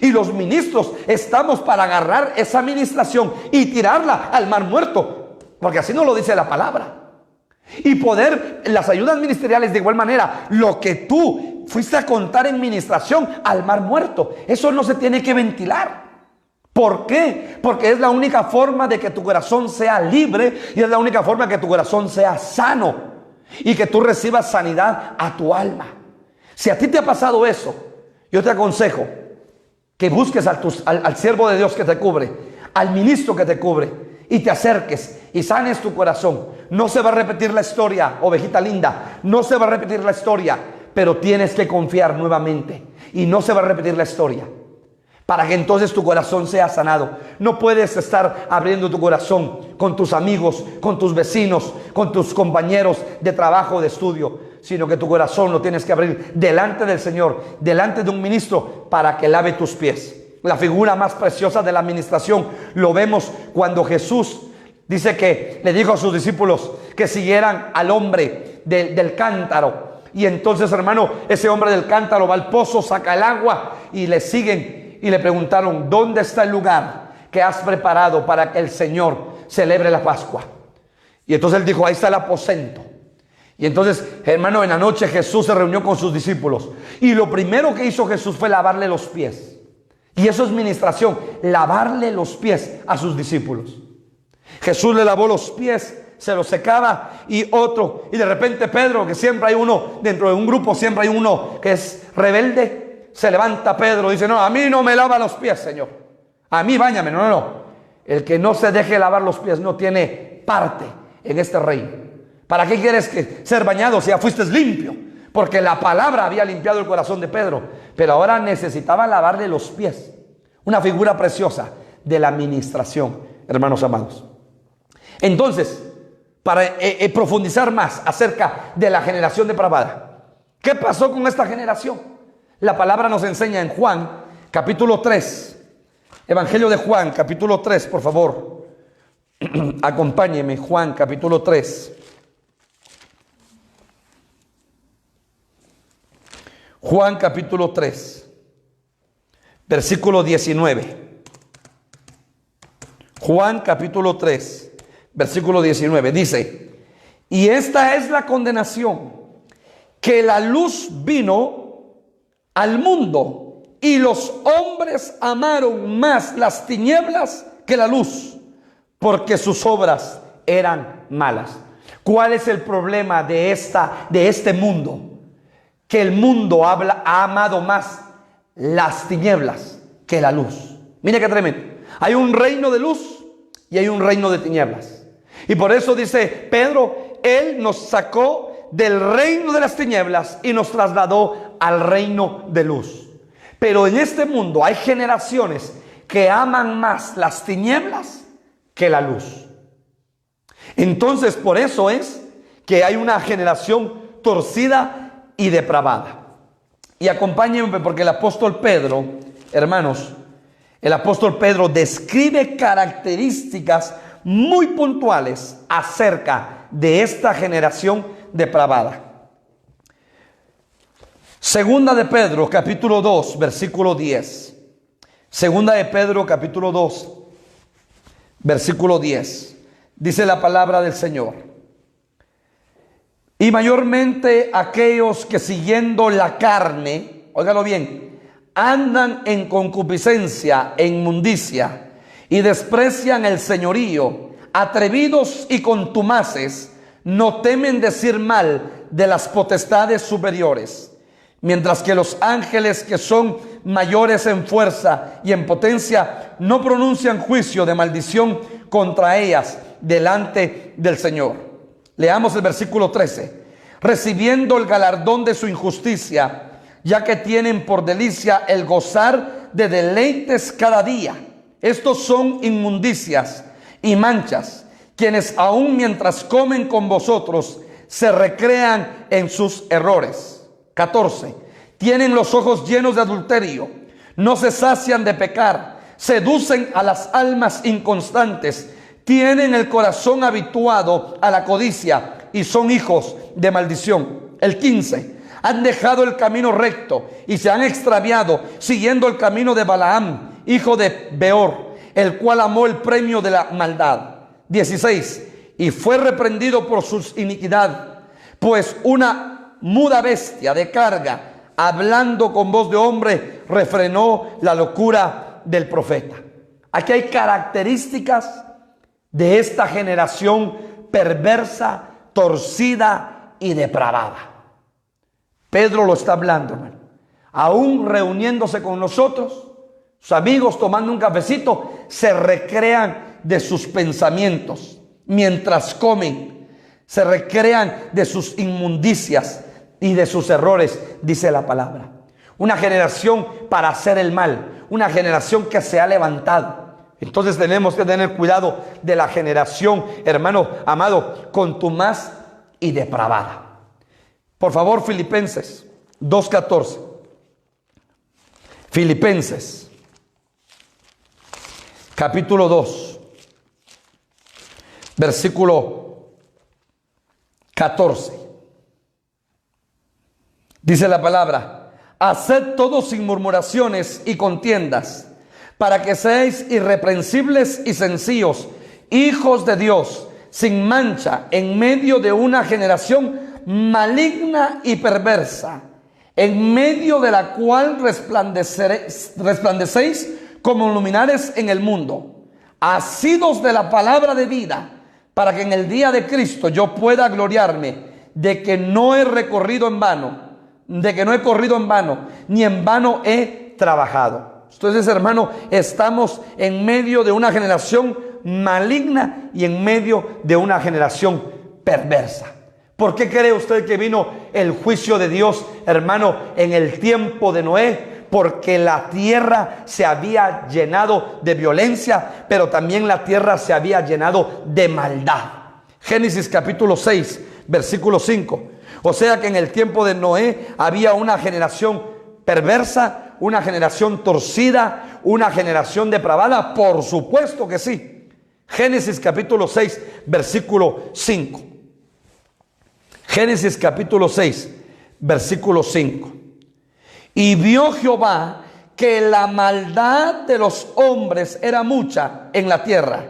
Y los ministros estamos para agarrar esa administración y tirarla al mar muerto. Porque así nos lo dice la palabra. Y poder, las ayudas ministeriales de igual manera, lo que tú fuiste a contar en ministración, al mar muerto. Eso no se tiene que ventilar. ¿Por qué? Porque es la única forma de que tu corazón sea libre, y es la única forma de que tu corazón sea sano y que tú recibas sanidad a tu alma. Si a ti te ha pasado eso, yo te aconsejo que busques al siervo de Dios que te cubre, al ministro que te cubre, y te acerques y sanes tu corazón. No se va a repetir la historia, ovejita linda, no se va a repetir la historia, pero tienes que confiar nuevamente y no se va a repetir la historia, para que entonces tu corazón sea sanado. No puedes estar abriendo tu corazón con tus amigos, con tus vecinos, con tus compañeros de trabajo, de estudio, sino que tu corazón lo tienes que abrir delante del Señor, delante de un ministro, para que lave tus pies. La figura más preciosa de la administración lo vemos cuando Jesús dice que le dijo a sus discípulos que siguieran al hombre del cántaro. Y entonces, hermano, ese hombre del cántaro va al pozo, saca el agua y le siguen y le preguntaron: ¿dónde está el lugar que has preparado para que el Señor celebre la Pascua? Y entonces él dijo: ahí está el aposento. Y entonces, hermano, en la noche Jesús se reunió con sus discípulos y lo primero que hizo Jesús fue lavarle los pies. Y eso es ministración, lavarle los pies a sus discípulos. Jesús le lavó los pies, se los secaba, y de repente Pedro, que siempre hay uno, dentro de un grupo siempre hay uno que es rebelde, se levanta Pedro y dice: no, a mí no me lava los pies, Señor, a mí báñame. No, no, no. El que no se deje lavar los pies no tiene parte en este reino. ¿Para qué quieres ser bañado si ya fuiste limpio? Porque la palabra había limpiado el corazón de Pedro, pero ahora necesitaba lavarle los pies. Una figura preciosa de la administración, hermanos amados. Entonces, para profundizar más acerca de la generación depravada, ¿qué pasó con esta generación? La palabra nos enseña en Juan, capítulo 3, Evangelio de Juan, capítulo 3, por favor. Acompáñeme, Juan, capítulo 3. Juan capítulo 3, versículo 19. Juan capítulo 3, versículo 19. Dice: y esta es la condenación, que la luz vino al mundo, y los hombres amaron más las tinieblas que la luz, porque sus obras eran malas. ¿Cuál es el problema de este mundo? Que el mundo ha amado más las tinieblas que la luz. Mire qué tremendo. Hay un reino de luz y hay un reino de tinieblas. Y por eso dice Pedro: Él nos sacó del reino de las tinieblas y nos trasladó al reino de luz. Pero en este mundo hay generaciones que aman más las tinieblas que la luz. Entonces, por eso es que hay una generación torcida y depravada. Y acompáñenme, porque el apóstol Pedro, hermanos, el apóstol Pedro describe características muy puntuales acerca de esta generación depravada. Segunda de Pedro, capítulo 2, versículo 10. Segunda de Pedro, capítulo 2, versículo 10. Dice la palabra del Señor: y mayormente aquellos que siguiendo la carne, óigalo bien, andan en concupiscencia e inmundicia y desprecian el señorío, atrevidos y contumaces, no temen decir mal de las potestades superiores, mientras que los ángeles, que son mayores en fuerza y en potencia, no pronuncian juicio de maldición contra ellas delante del Señor. Leamos el versículo 13. Recibiendo el galardón de su injusticia, ya que tienen por delicia el gozar de deleites cada día. Estos son inmundicias y manchas, quienes aun mientras comen con vosotros se recrean en sus errores. 14. Tienen los ojos llenos de adulterio, no se sacian de pecar, seducen a las almas inconstantes, tienen el corazón habituado a la codicia y son hijos de maldición. El 15. Han dejado el camino recto y se han extraviado siguiendo el camino de Balaam, hijo de Beor, el cual amó el premio de la maldad. 16. Y fue reprendido por su iniquidad, pues una muda bestia de carga, hablando con voz de hombre, refrenó la locura del profeta. Aquí hay características de esta generación perversa, torcida y depravada. Pedro lo está hablando, hermano. Aún reuniéndose con nosotros, sus amigos tomando un cafecito, se recrean de sus pensamientos mientras comen, se recrean de sus inmundicias y de sus errores, dice la palabra. Una generación para hacer el mal, una generación que se ha levantado. Entonces tenemos que tener cuidado de la generación, hermano amado, contumaz y depravada. Por favor, Filipenses 2:14. Filipenses capítulo 2, versículo 14. Dice la palabra: haced todo sin murmuraciones y contiendas, para que seáis irreprensibles y sencillos, hijos de Dios, sin mancha, en medio de una generación maligna y perversa, en medio de la cual resplandecéis como luminares en el mundo, asidos de la palabra de vida, para que en el día de Cristo yo pueda gloriarme de que no he corrido en vano, ni en vano he trabajado. Entonces, hermano, estamos en medio de una generación maligna y en medio de una generación perversa. ¿Por qué cree usted que vino el juicio de Dios, hermano, en el tiempo de Noé? Porque la tierra se había llenado de violencia, pero también la tierra se había llenado de maldad. Génesis capítulo 6, versículo 5. O sea que en el tiempo de Noé había una generación perversa, una generación torcida, una generación depravada. Por supuesto que sí. Génesis capítulo 6, versículo 5. Génesis capítulo 6, versículo 5. Y vio Jehová que la maldad de los hombres era mucha en la tierra,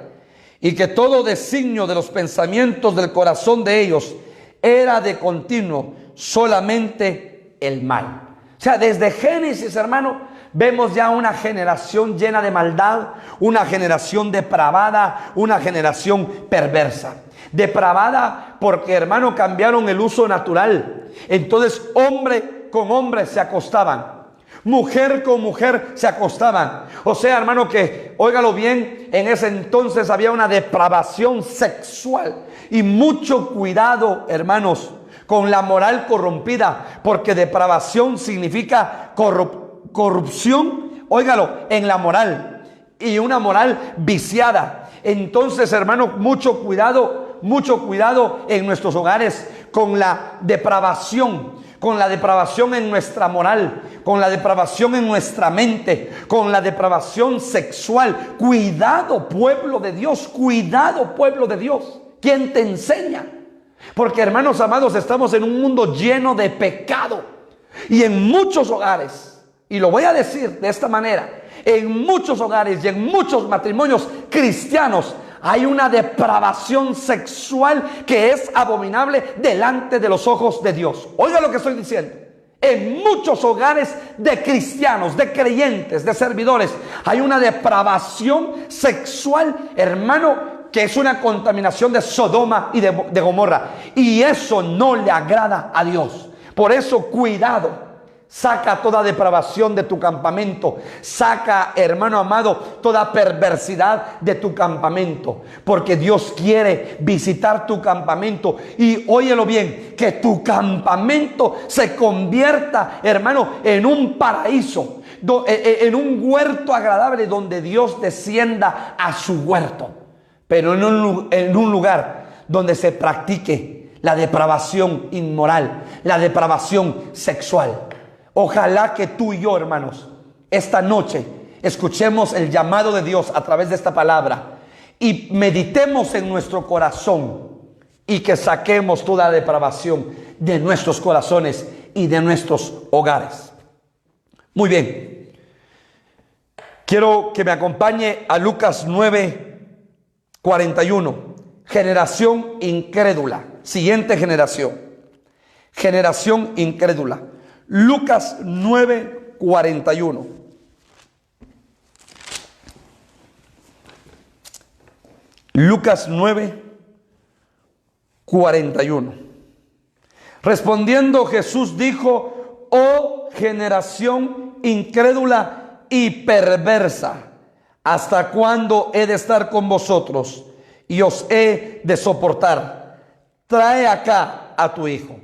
y que todo designio de los pensamientos del corazón de ellos era de continuo solamente el mal. O sea, desde Génesis, hermano, vemos ya una generación llena de maldad, una generación depravada, una generación perversa. Depravada porque, hermano, cambiaron el uso natural. Entonces, hombre con hombre se acostaban, mujer con mujer se acostaban. O sea, hermano, que, óigalo bien, en ese entonces había una depravación sexual. Y mucho cuidado, hermanos, con la moral corrompida, porque depravación significa corrupción, óigalo, en la moral, y una moral viciada. Entonces, hermano, mucho cuidado en nuestros hogares con la depravación en nuestra moral, con la depravación en nuestra mente, con la depravación sexual. Cuidado, pueblo de Dios, cuidado, pueblo de Dios. ¿Quién te enseña? Porque, hermanos amados, estamos en un mundo lleno de pecado. Y en muchos hogares, y lo voy a decir de esta manera, en muchos hogares y en muchos matrimonios cristianos hay una depravación sexual que es abominable delante de los ojos de Dios. Oiga lo que estoy diciendo. En muchos hogares de cristianos, de creyentes, de servidores, hay una depravación sexual, hermano, que es una contaminación de Sodoma y de Gomorra. Y eso no le agrada a Dios. Por eso, cuidado. Saca toda depravación de tu campamento. Saca, hermano amado, toda perversidad de tu campamento. Porque Dios quiere visitar tu campamento. Y óyelo bien, que tu campamento se convierta, hermano, en un paraíso, en un huerto agradable donde Dios descienda a su huerto. Pero en un lugar donde se practique la depravación inmoral, la depravación sexual. Ojalá que tú y yo, hermanos, esta noche escuchemos el llamado de Dios a través de esta palabra y meditemos en nuestro corazón y que saquemos toda depravación de nuestros corazones y de nuestros hogares. Muy bien. Quiero que me acompañe a Lucas 9:41. Generación incrédula. Siguiente generación. Generación incrédula. Lucas 9:41. Lucas 9:41. Respondiendo Jesús dijo: oh generación incrédula y perversa, ¿hasta cuándo he de estar con vosotros y os he de soportar? Trae acá a tu hijo.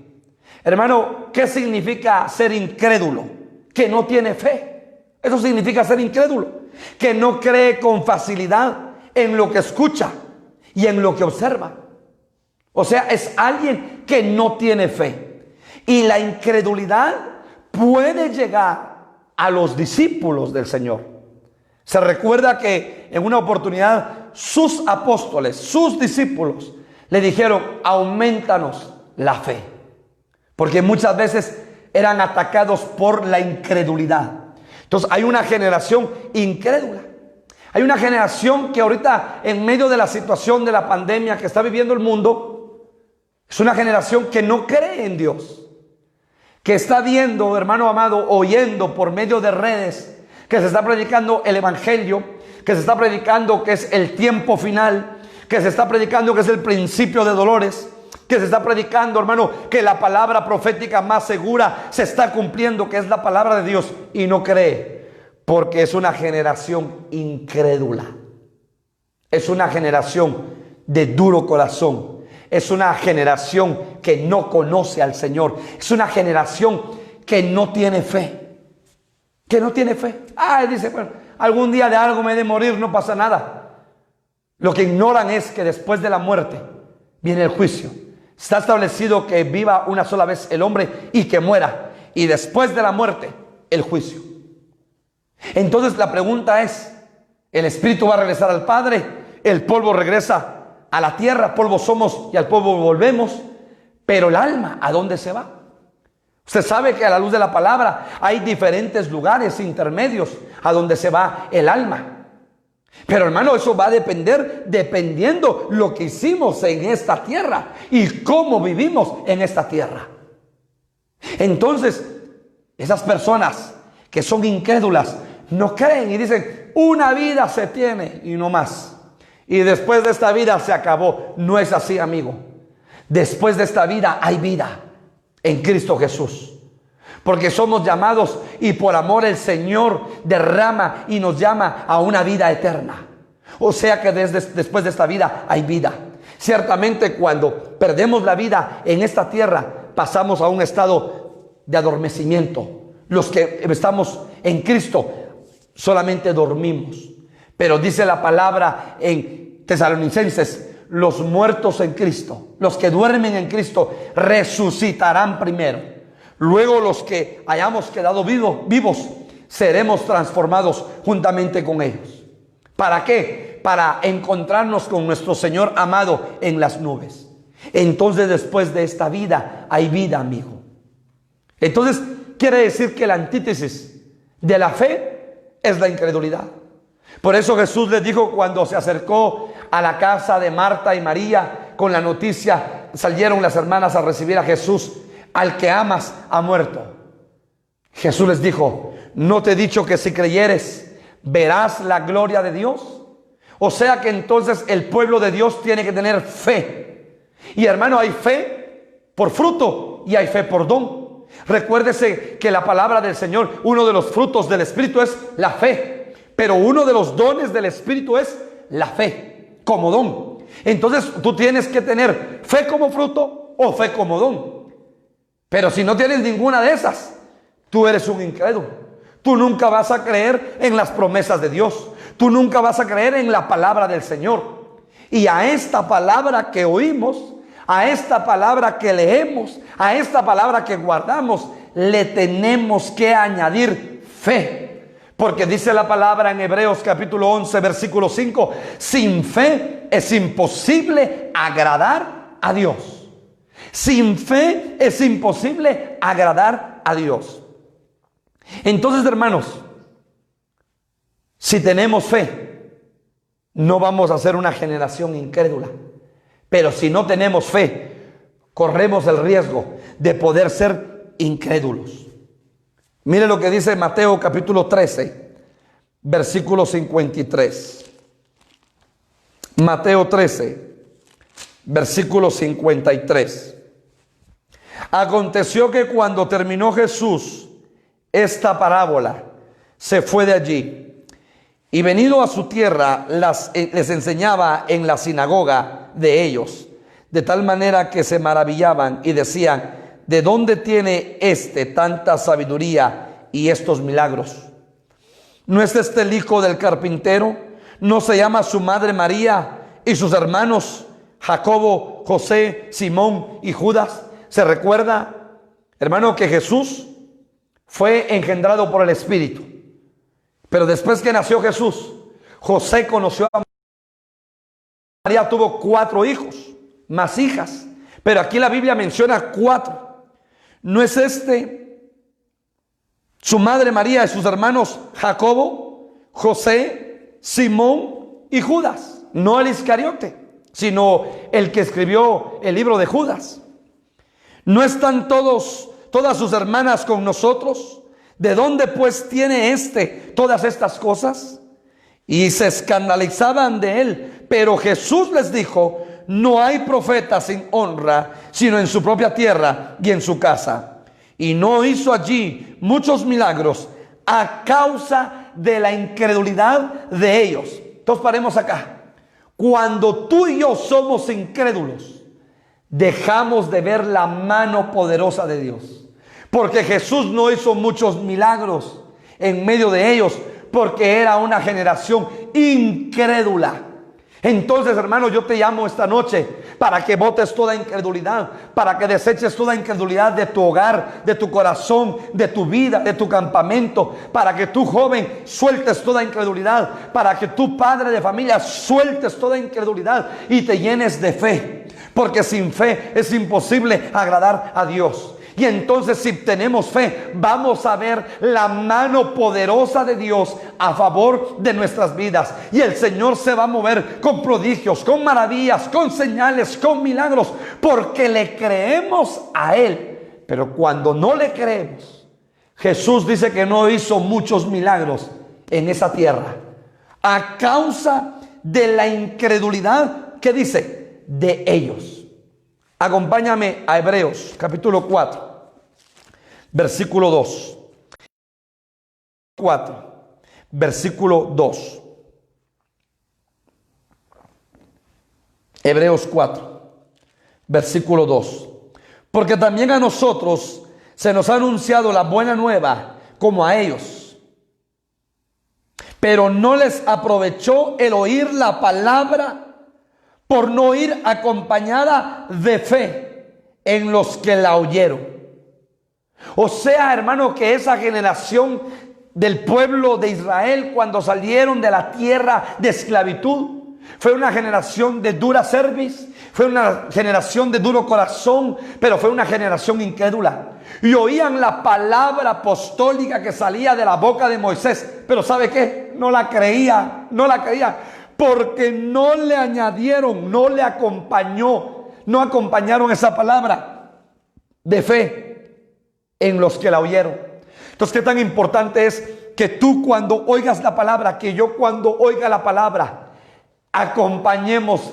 Hermano, ¿qué significa ser incrédulo? Que no tiene fe. Eso significa ser incrédulo. Que no cree con facilidad en lo que escucha y en lo que observa. O sea, es alguien que no tiene fe. Y la incredulidad puede llegar a los discípulos del Señor. Se recuerda que en una oportunidad sus apóstoles, sus discípulos, le dijeron: aumentanos la fe. Porque muchas veces eran atacados por la incredulidad. Entonces hay una generación incrédula. Hay una generación que ahorita, en medio de la situación de la pandemia que está viviendo el mundo, es una generación que no cree en Dios. Que está viendo, hermano amado, oyendo por medio de redes que se está predicando el evangelio, que se está predicando que es el tiempo final, que se está predicando que es el principio de dolores, que se está predicando, hermano, que la palabra profética más segura se está cumpliendo, que es la palabra de Dios, y no cree, porque es una generación incrédula. Es una generación de duro corazón. Es una generación que no conoce al Señor. Es una generación que no tiene fe. Que no tiene fe. Dice, bueno, algún día de algo me he de morir, no pasa nada. Lo que ignoran es que después de la muerte viene el juicio. Está establecido que viva una sola vez el hombre y que muera. Y después de la muerte, el juicio. Entonces la pregunta es, ¿el espíritu va a regresar al Padre? ¿El polvo regresa a la tierra? Polvo somos y al polvo volvemos. Pero el alma, ¿a dónde se va? Usted sabe que a la luz de la palabra hay diferentes lugares intermedios a donde se va el alma. Pero hermano, eso va a depender dependiendo lo que hicimos en esta tierra y cómo vivimos en esta tierra. Entonces, esas personas que son incrédulas no creen y dicen: una vida se tiene y no más. Y después de esta vida se acabó. No es así, amigo. Después de esta vida hay vida en Cristo Jesús. Porque somos llamados y por amor el Señor derrama y nos llama a una vida eterna. O sea que después de esta vida hay vida. Ciertamente cuando perdemos la vida en esta tierra, pasamos a un estado de adormecimiento. Los que estamos en Cristo solamente dormimos. Pero dice la palabra en Tesalonicenses: los muertos en Cristo, los que duermen en Cristo, resucitarán primero. Luego los que hayamos quedado vivos, seremos transformados juntamente con ellos. ¿Para qué? Para encontrarnos con nuestro Señor amado en las nubes. Entonces después de esta vida hay vida, amigo. Entonces quiere decir que la antítesis de la fe es la incredulidad. Por eso Jesús les dijo cuando se acercó a la casa de Marta y María con la noticia, salieron las hermanas a recibir a Jesús: al que amas ha muerto. Jesús les dijo: ¿no te he dicho que si creyeres verás la gloria de Dios? O sea que entonces el pueblo de Dios tiene que tener fe. Y hermano, hay fe por fruto y hay fe por don. Recuérdese que la palabra del Señor, uno de los frutos del Espíritu es la fe, pero uno de los dones del Espíritu es la fe como don. Entonces tú tienes que tener fe como fruto o fe como don. Pero si no tienes ninguna de esas, tú eres un incrédulo. Tú nunca vas a creer en las promesas de Dios. Tú nunca vas a creer en la palabra del Señor. Y a esta palabra que oímos, a esta palabra que leemos, a esta palabra que guardamos, le tenemos que añadir fe. Porque dice la palabra en Hebreos capítulo 11, versículo 5: sin fe es imposible agradar a Dios. Sin fe es imposible agradar a Dios. Entonces, hermanos, si tenemos fe, no vamos a ser una generación incrédula. Pero si no tenemos fe, corremos el riesgo de poder ser incrédulos. Mire lo que dice Mateo capítulo 13, versículo 53. Mateo 13, versículo 53. Aconteció que cuando terminó Jesús esta parábola, se fue de allí y venido a su tierra les enseñaba en la sinagoga de ellos, de tal manera que se maravillaban y decían: ¿de dónde tiene tanta sabiduría y estos milagros? ¿No es este el hijo del carpintero? ¿No se llama su madre María y sus hermanos Jacobo, José, Simón y Judas? ¿Se recuerda, hermano, que Jesús fue engendrado por el Espíritu? Pero después que nació Jesús, José conoció a María, tuvo 4 hijos, más hijas. Pero aquí la Biblia menciona 4. ¿No es su madre María y sus hermanos Jacobo, José, Simón y Judas? No el Iscariote, sino el que escribió el libro de Judas. ¿No están todas sus hermanas con nosotros? ¿De dónde pues tiene todas estas cosas? Y se escandalizaban de él. Pero Jesús les dijo: no hay profeta sin honra, sino en su propia tierra y en su casa. Y no hizo allí muchos milagros a causa de la incredulidad de ellos. Entonces paremos acá. Cuando tú y yo somos incrédulos, dejamos de ver la mano poderosa de Dios. Porque Jesús no hizo muchos milagros en medio de ellos, porque era una generación incrédula. Entonces, hermano, yo te llamo esta noche para que botes toda incredulidad, para que deseches toda incredulidad de tu hogar, de tu corazón, de tu vida, de tu campamento, para que tú, joven, sueltes toda incredulidad, para que tú, padre de familia, sueltes toda incredulidad y te llenes de fe, porque sin fe es imposible agradar a Dios. Y entonces, si tenemos fe, vamos a ver la mano poderosa de Dios a favor de nuestras vidas. Y el Señor se va a mover con prodigios, con maravillas, con señales, con milagros, porque le creemos a Él. Pero cuando no le creemos, Jesús dice que no hizo muchos milagros en esa tierra a causa de la incredulidad, ¿qué dice? De ellos. Acompáñame a Hebreos capítulo 4, versículo 2. 4, versículo 2. Hebreos 4, versículo 2. Porque también a nosotros se nos ha anunciado la buena nueva como a ellos. Pero no les aprovechó el oír la palabra por no ir acompañada de fe en los que la oyeron. O sea, hermano, que esa generación del pueblo de Israel, cuando salieron de la tierra de esclavitud, Fue una generación de dura cerviz, fue una generación de duro corazón, pero fue una generación incrédula. Y oían la palabra apostólica que salía de la boca de Moisés, pero ¿sabe qué? No la creía, porque no le añadieron, no le no acompañaron esa palabra de fe en los que la oyeron. Entonces, ¿qué tan importante es que tú cuando oigas la palabra, que yo cuando oiga la palabra, acompañemos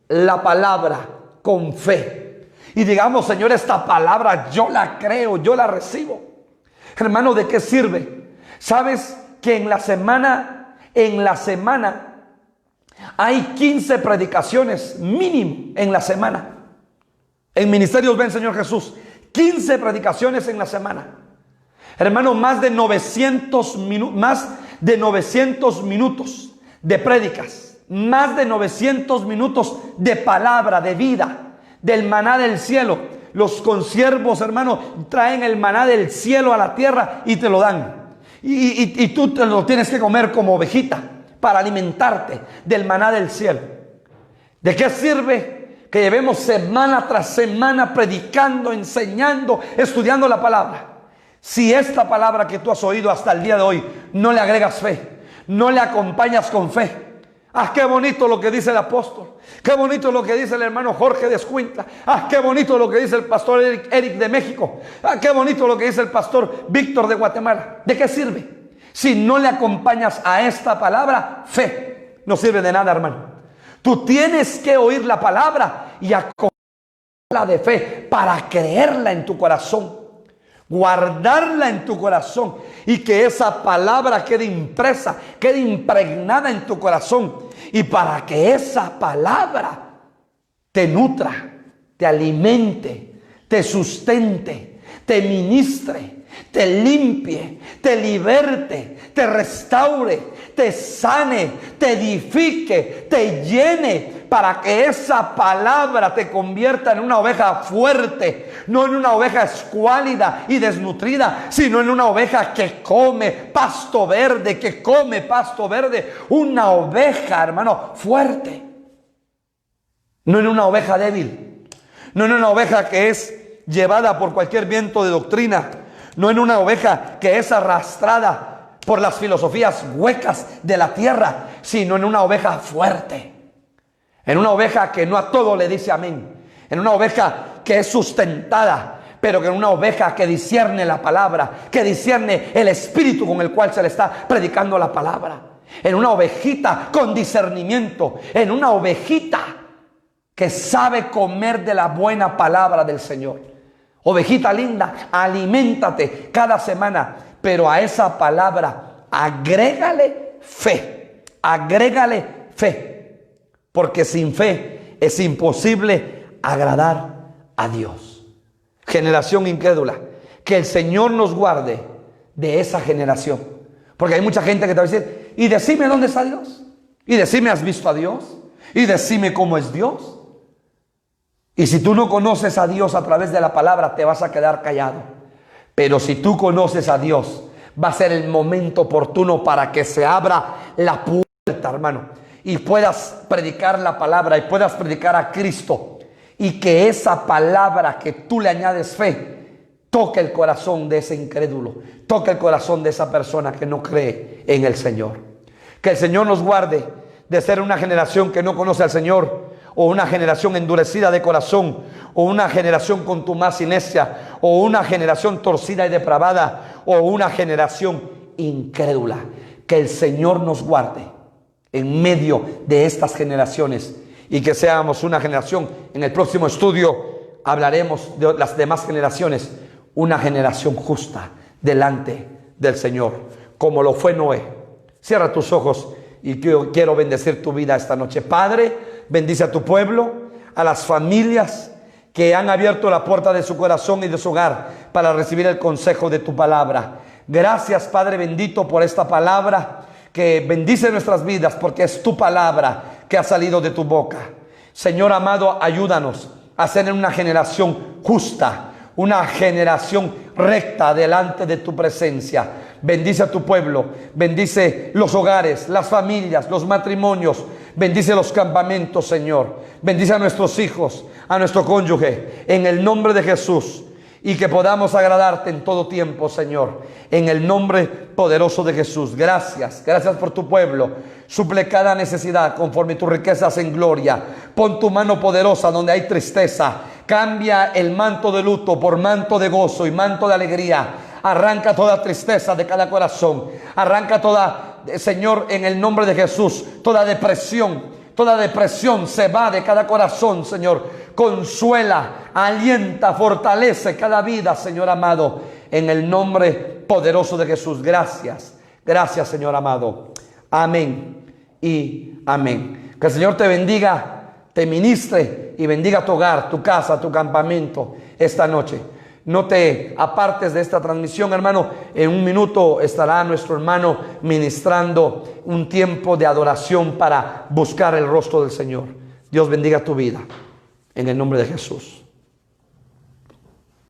la palabra con fe y digamos: Señor, esta palabra yo la creo, yo la recibo? Hermano, ¿de qué sirve? ¿Sabes que en la semana hay 15 predicaciones mínimo en la semana? En Ministerios Ven Señor Jesús, 15 predicaciones en la semana. Hermano, más de 900 minutos de prédicas. Más de 900 minutos de palabra, de vida, del maná del cielo. Los consiervos, hermano, traen el maná del cielo a la tierra y te lo dan. Y tú te lo tienes que comer como ovejita para alimentarte del maná del cielo. ¿De qué sirve que llevemos semana tras semana predicando, enseñando, estudiando la palabra, si esta palabra que tú has oído hasta el día de hoy no le agregas fe, no le acompañas con fe? Ah, qué bonito lo que dice el apóstol. Qué bonito lo que dice el hermano Jorge de Escuintla. Ah, qué bonito lo que dice el pastor Eric de México. Ah, qué bonito lo que dice el pastor Víctor de Guatemala. ¿De qué sirve? Si no le acompañas a esta palabra, fe. No sirve de nada, hermano. Tú tienes que oír la palabra y acompañarla de fe para creerla en tu corazón. Guardarla en tu corazón y que esa palabra quede impresa, quede impregnada en tu corazón, y para que esa palabra te nutra, te alimente, te sustente, te ministre, te limpie, te liberte, te restaure, te sane, te edifique, te llene, para que esa palabra te convierta en una oveja fuerte, no en una oveja escuálida y desnutrida, sino en una oveja que come pasto verde, una oveja, hermano, fuerte, no en una oveja débil, no en una oveja que es llevada por cualquier viento de doctrina, no en una oveja que es arrastrada por las filosofías huecas de la tierra, sino en una oveja fuerte, en una oveja que no a todo le dice amén, en una oveja que es sustentada, pero que en una oveja que discierne la palabra, que discierne el espíritu con el cual se le está predicando la palabra, en una ovejita con discernimiento, en una ovejita que sabe comer de la buena palabra del Señor. Ovejita linda, aliméntate cada semana, pero a esa palabra agrégale fe, porque sin fe es imposible agradar a Dios. Generación incrédula, que el Señor nos guarde de esa generación, porque hay mucha gente que te va a decir: y decime dónde está Dios, y decime, ¿has visto a Dios? Y decime cómo es Dios. Y si tú no conoces a Dios a través de la palabra, te vas a quedar callado. Pero si tú conoces a Dios, va a ser el momento oportuno para que se abra la puerta, hermano, y puedas predicar la palabra y puedas predicar a Cristo, y que esa palabra que tú le añades fe toque el corazón de ese incrédulo, toque el corazón de esa persona que no cree en el Señor. Que el Señor nos guarde de ser una generación que no conoce al Señor, o una generación endurecida de corazón, o una generación contumaz y necia, o una generación torcida y depravada, o una generación incrédula. Que el Señor nos guarde en medio de estas generaciones, y que seamos una generación. En el próximo estudio hablaremos de las demás generaciones, una generación justa delante del Señor, como lo fue Noé. Cierra tus ojos y quiero bendecir tu vida esta noche. Padre, bendice a tu pueblo, a las familias que han abierto la puerta de su corazón y de su hogar para recibir el consejo de tu palabra. Gracias, Padre bendito, por esta palabra que bendice nuestras vidas, porque es tu palabra que ha salido de tu boca. Señor amado, ayúdanos a ser una generación justa, una generación recta delante de tu presencia. Bendice a tu pueblo, bendice los hogares, las familias, los matrimonios. Bendice los campamentos, Señor. Bendice a nuestros hijos, a nuestro cónyuge, en el nombre de Jesús. Y que podamos agradarte en todo tiempo, Señor, en el nombre poderoso de Jesús. Gracias, gracias por tu pueblo. Suple cada necesidad conforme tus riquezas en gloria. Pon tu mano poderosa donde hay tristeza. Cambia el manto de luto por manto de gozo y manto de alegría. Arranca toda tristeza de cada corazón. Arranca toda, Señor, en el nombre de Jesús, toda depresión. Toda depresión se va de cada corazón, Señor. Consuela, alienta, fortalece cada vida, Señor amado, en el nombre poderoso de Jesús. Gracias, gracias, Señor amado. Amén y amén. Que el Señor te bendiga, te ministre y bendiga tu hogar, tu casa, tu campamento esta noche. No te apartes de esta transmisión, hermano. En un minuto estará nuestro hermano ministrando un tiempo de adoración para buscar el rostro del Señor. Dios bendiga tu vida en el nombre de Jesús.